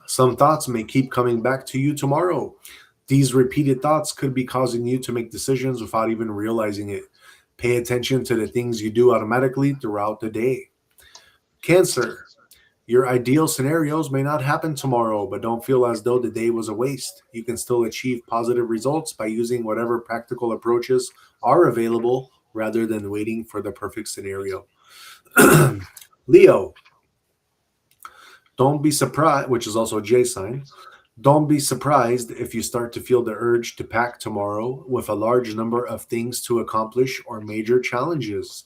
some thoughts may keep coming back to you tomorrow. These repeated thoughts could be causing you to make decisions without even realizing it. Pay attention to the things you do automatically throughout the day. Cancer, your ideal scenarios may not happen tomorrow, but don't feel as though the day was a waste. You can still achieve positive results by using whatever practical approaches are available rather than waiting for the perfect scenario. Leo, don't be surprised, which is also a J sign. Don't be surprised if you start to feel the urge to pack tomorrow with a large number of things to accomplish or major challenges.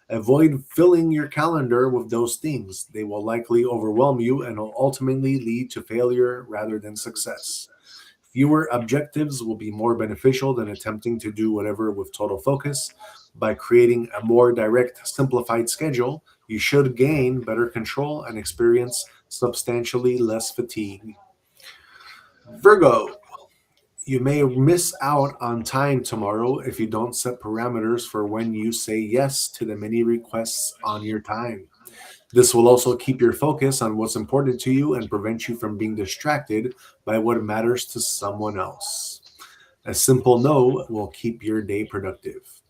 Avoid filling your calendar with those things. They will likely overwhelm you and will ultimately lead to failure rather than success. Fewer objectives will be more beneficial than attempting to do whatever with total focus. By creating a more direct, simplified schedule, you should gain better control and experience substantially less fatigue. Virgo, you may miss out on time tomorrow if you don't set parameters for when you say yes to the many requests on your time. This will also keep your focus on what's important to you and prevent you from being distracted by what matters to someone else. A simple no will keep your day productive.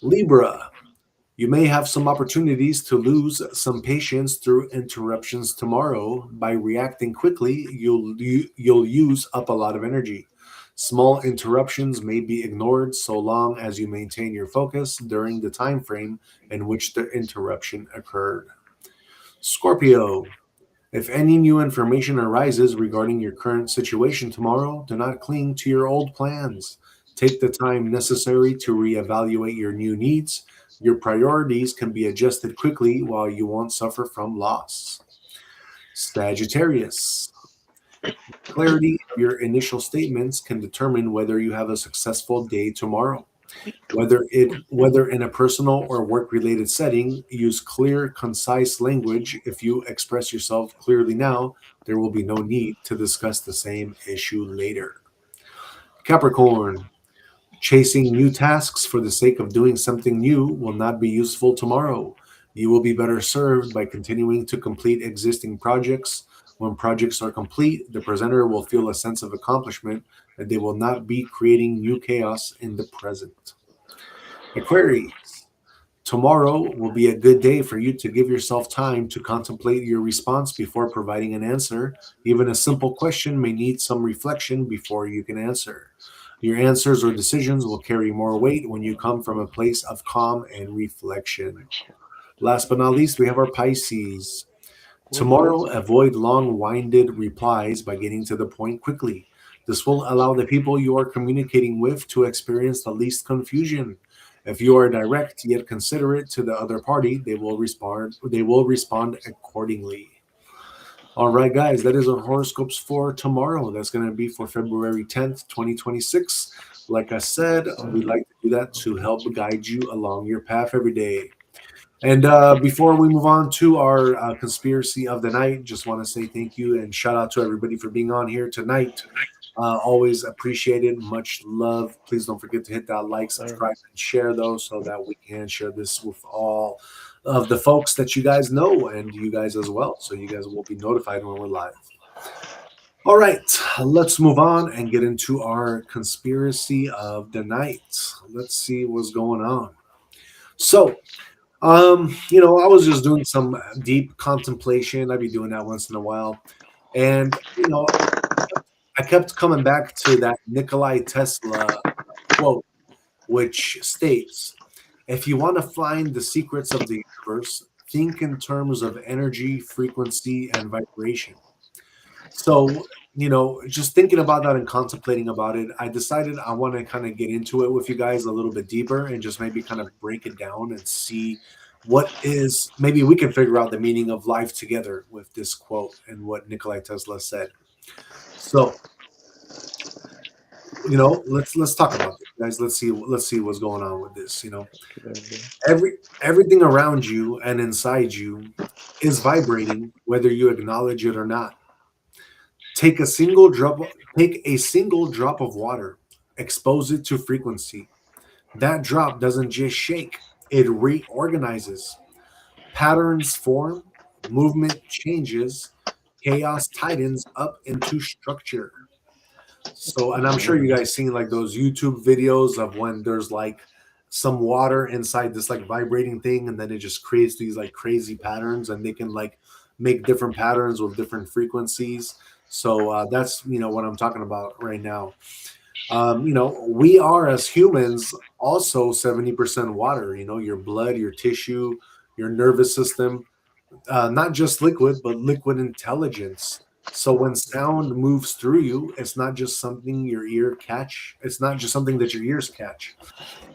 Libra, You may have some opportunities to lose some patience through interruptions tomorrow. By reacting quickly, you'll use up a lot of energy. Small interruptions may be ignored so long as you maintain your focus during the time frame in which the interruption occurred. Scorpio, if any new information arises regarding your current situation tomorrow, do not cling to your old plans. Take the time necessary to reevaluate your new needs. Your priorities can be adjusted quickly while you won't suffer from loss. Sagittarius, clarity of your initial statements can determine whether you have a successful day tomorrow. Whether in a personal or work related setting, use clear, concise language. If you express yourself clearly now, there will be no need to discuss the same issue later. Capricorn, chasing new tasks for the sake of doing something new will not be useful tomorrow. You will be better served by continuing to complete existing projects. When projects are complete, the presenter will feel a sense of accomplishment and they will not be creating new chaos in the present. Aquarius, tomorrow will be a good day for you to give yourself time to contemplate your response before providing an answer. Even a simple question may need some reflection before you can answer. Your answers or decisions will carry more weight when you come from a place of calm and reflection. Last but not least, we have our Pisces. Tomorrow, avoid long winded replies by getting to the point quickly. This will allow the people you are communicating with to experience the least confusion. If you are direct yet considerate to the other party, they will respond accordingly. All right, guys, that is our horoscopes for tomorrow. That's going to be for February 10th, 2026. Like I said, we like to do that to help guide you along your path every day. And before we move on to our conspiracy of the night, just want to say thank you and shout out to everybody for being on here tonight. Always appreciated. Much love. Please don't forget to hit that like, subscribe, and share those so that we can share this with all of the folks that you guys know and you guys as well. So you guys will be notified when we're live. All right, let's move on and get into our conspiracy of the night. Let's see what's going on. So, I was just doing some deep contemplation. I'd be doing that once in a while. And, I kept coming back to that Nikolai Tesla quote, which states, if you want to find the secrets of the universe, think in terms of energy, frequency, and vibration. So, just thinking about that and contemplating about it, I decided I want to kind of get into it with you guys a little bit deeper and just maybe kind of break it down and see maybe we can figure out the meaning of life together with this quote and what Nikolai Tesla said. So, let's talk about it, guys. Let's see what's going on with this. Everything around you and inside you is vibrating, whether you acknowledge it or not. Take a single drop of water, expose it to frequency. That drop doesn't just shake, it reorganizes. Patterns form, movement changes, chaos tightens up into structure. So, and I'm sure you guys seen like those YouTube videos of when there's like some water inside this like vibrating thing, and then it just creates these like crazy patterns, and they can like make different patterns with different frequencies. So that's what I'm talking about right now. We are as humans also 70% water. Your blood, your tissue, your nervous system, not just liquid, but liquid intelligence. So when sound moves through you, it's not just something your ear catch. It's not just something that your ears catch.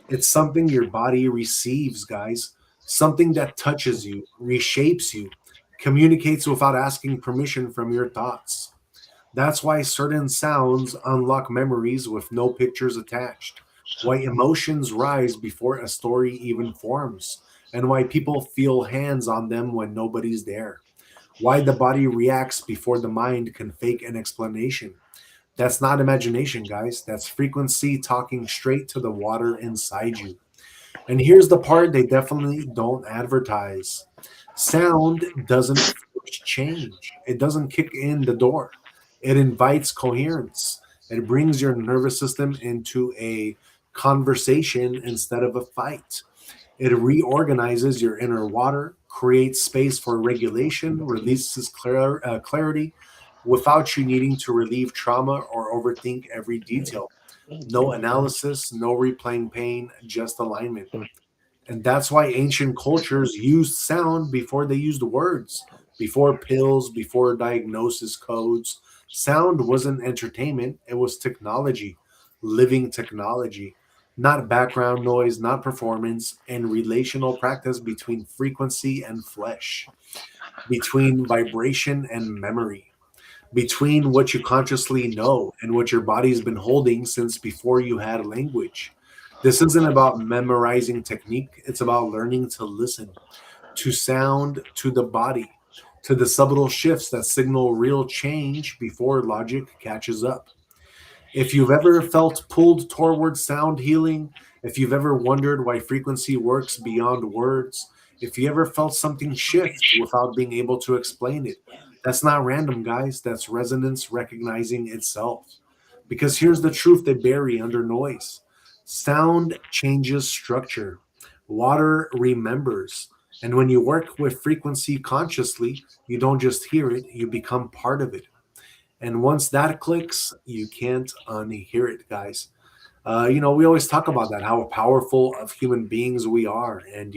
It's something your body receives, guys. Something that touches you, reshapes you, communicates without asking permission from your thoughts. That's why certain sounds unlock memories with no pictures attached. Why emotions rise before a story even forms. And why people feel hands on them when nobody's there. Why the body reacts before the mind can fake an explanation. That's not imagination, guys. That's frequency talking straight to the water inside you. And here's the part they definitely don't advertise. Sound doesn't force change. It doesn't kick in the door. It invites coherence. It brings your nervous system into a conversation instead of a fight. It reorganizes your inner water, creates space for regulation, releases clarity without you needing to relieve trauma or overthink every detail. No analysis, no replaying pain, just alignment. And that's why ancient cultures used sound before they used words, before pills, before diagnosis codes. Sound wasn't entertainment, it was technology, living technology, not background noise, not performance, and relational practice between frequency and flesh, between vibration and memory, between what you consciously know and what your body's been holding since before you had language. This isn't about memorizing technique, it's about learning to listen to sound, to the body, to the subtle shifts that signal real change before logic catches up. If you've ever felt pulled toward sound healing, if you've ever wondered why frequency works beyond words, if you ever felt something shift without being able to explain it, that's not random, guys. That's resonance recognizing itself. Because here's the truth they bury under noise: sound changes structure, water remembers. And when you work with frequency consciously, you don't just hear it, you become part of it. And once that clicks, you can't unhear it, guys. We always talk about that, how powerful of human beings we are. And,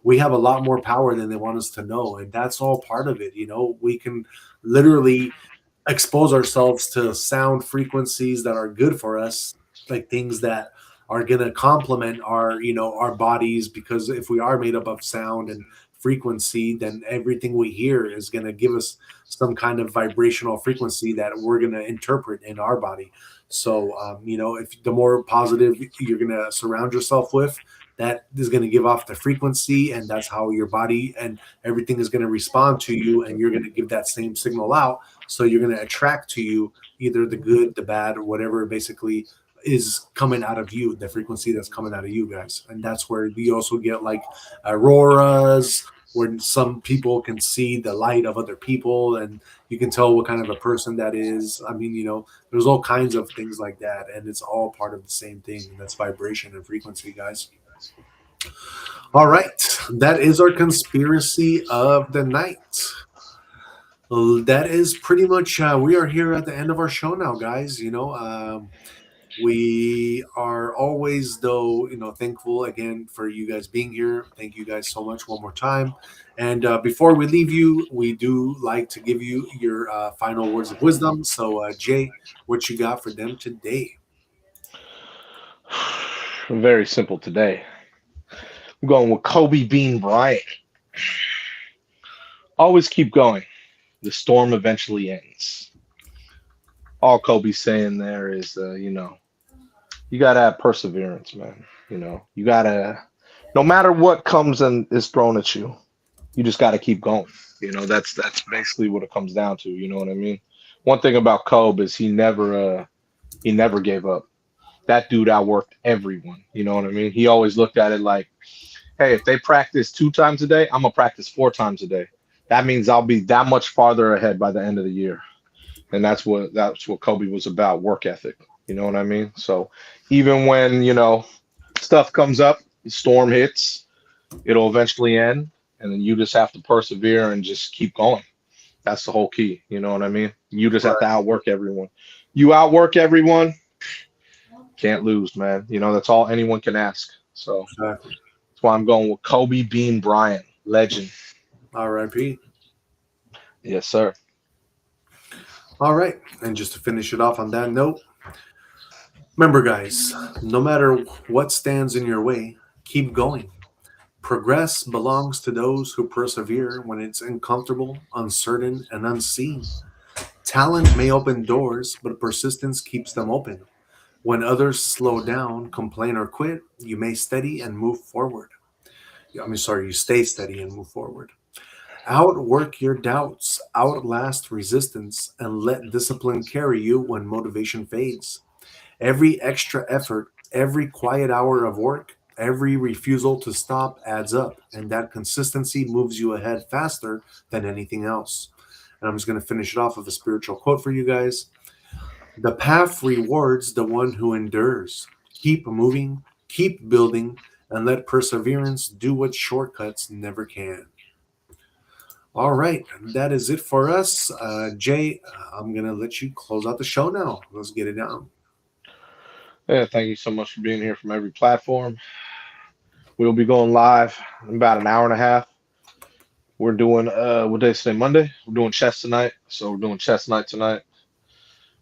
we have a lot more power than they want us to know. And that's all part of it. We can literally expose ourselves to sound frequencies that are good for us, like things that are going to complement our bodies, because if we are made up of sound and frequency, then everything we hear is going to give us some kind of vibrational frequency that we're going to interpret in our body. So if the more positive you're going to surround yourself with, that is going to give off the frequency, and that's how your body and everything is going to respond to you, and you're going to give that same signal out. So you're going to attract to you either the good, the bad, or whatever basically is coming out of you, the frequency that's coming out of you, guys. And that's where you also get like auroras, where some people can see the light of other people, and you can tell what kind of a person that is. I mean, there's all kinds of things like that, and it's all part of the same thing, and that's vibration and frequency, guys. All right, that is our conspiracy of the night. That is pretty much, we are here at the end of our show now, guys. We are always, though, thankful again for you guys being here. Thank you guys so much one more time. And before we leave you, we do like to give you your final words of wisdom. So, Jay, what you got for them today? Very simple today. I'm going with Kobe Bean Bryant. Always keep going. The storm eventually ends. All Kobe's saying there is, you got to have perseverance, man. You got to, no matter what comes and is thrown at you, you just got to keep going. That's basically what it comes down to. You know what I mean? One thing about Kobe is he never gave up. That dude outworked everyone. You know what I mean? He always looked at it like, hey, if they practice 2 times a day, I'm going to practice 4 times a day. That means I'll be that much farther ahead by the end of the year. And that's what Kobe was about, work ethic. You know what I mean? So even when, stuff comes up, the storm hits, it'll eventually end. And then you just have to persevere and just keep going. That's the whole key. You know what I mean? You just have to outwork everyone. You outwork everyone, can't lose, man. That's all anyone can ask. So that's why I'm going with Kobe Bean Bryant, legend. R.I.P. Yes, sir. All right. And just to finish it off on that note, remember, guys, no matter what stands in your way, keep going. Progress belongs to those who persevere when it's uncomfortable, uncertain, and unseen. Talent may open doors, but persistence keeps them open. When others slow down, complain, or quit, you may steady and move forward. You stay steady and move forward. Outwork your doubts, outlast resistance, and let discipline carry you when motivation fades. Every extra effort, every quiet hour of work, every refusal to stop adds up, and that consistency moves you ahead faster than anything else. And I'm just going to finish it off with a spiritual quote for you guys. The path rewards the one who endures. Keep moving, keep building, and let perseverance do what shortcuts never can. All right, that is it for us. Jay, I'm going to let you close out the show now. Let's get it down. Yeah, thank you so much for being here from every platform. We'll be going live in about an hour and a half. We're doing what day is today? Monday. We're doing chess tonight, so we're doing chess night tonight.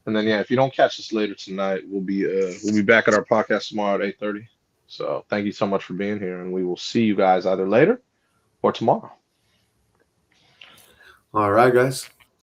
And then yeah, if you don't catch us later tonight, we'll be back at our podcast tomorrow at 8:30. So thank you so much for being here, and we will see you guys either later or tomorrow. All right, guys.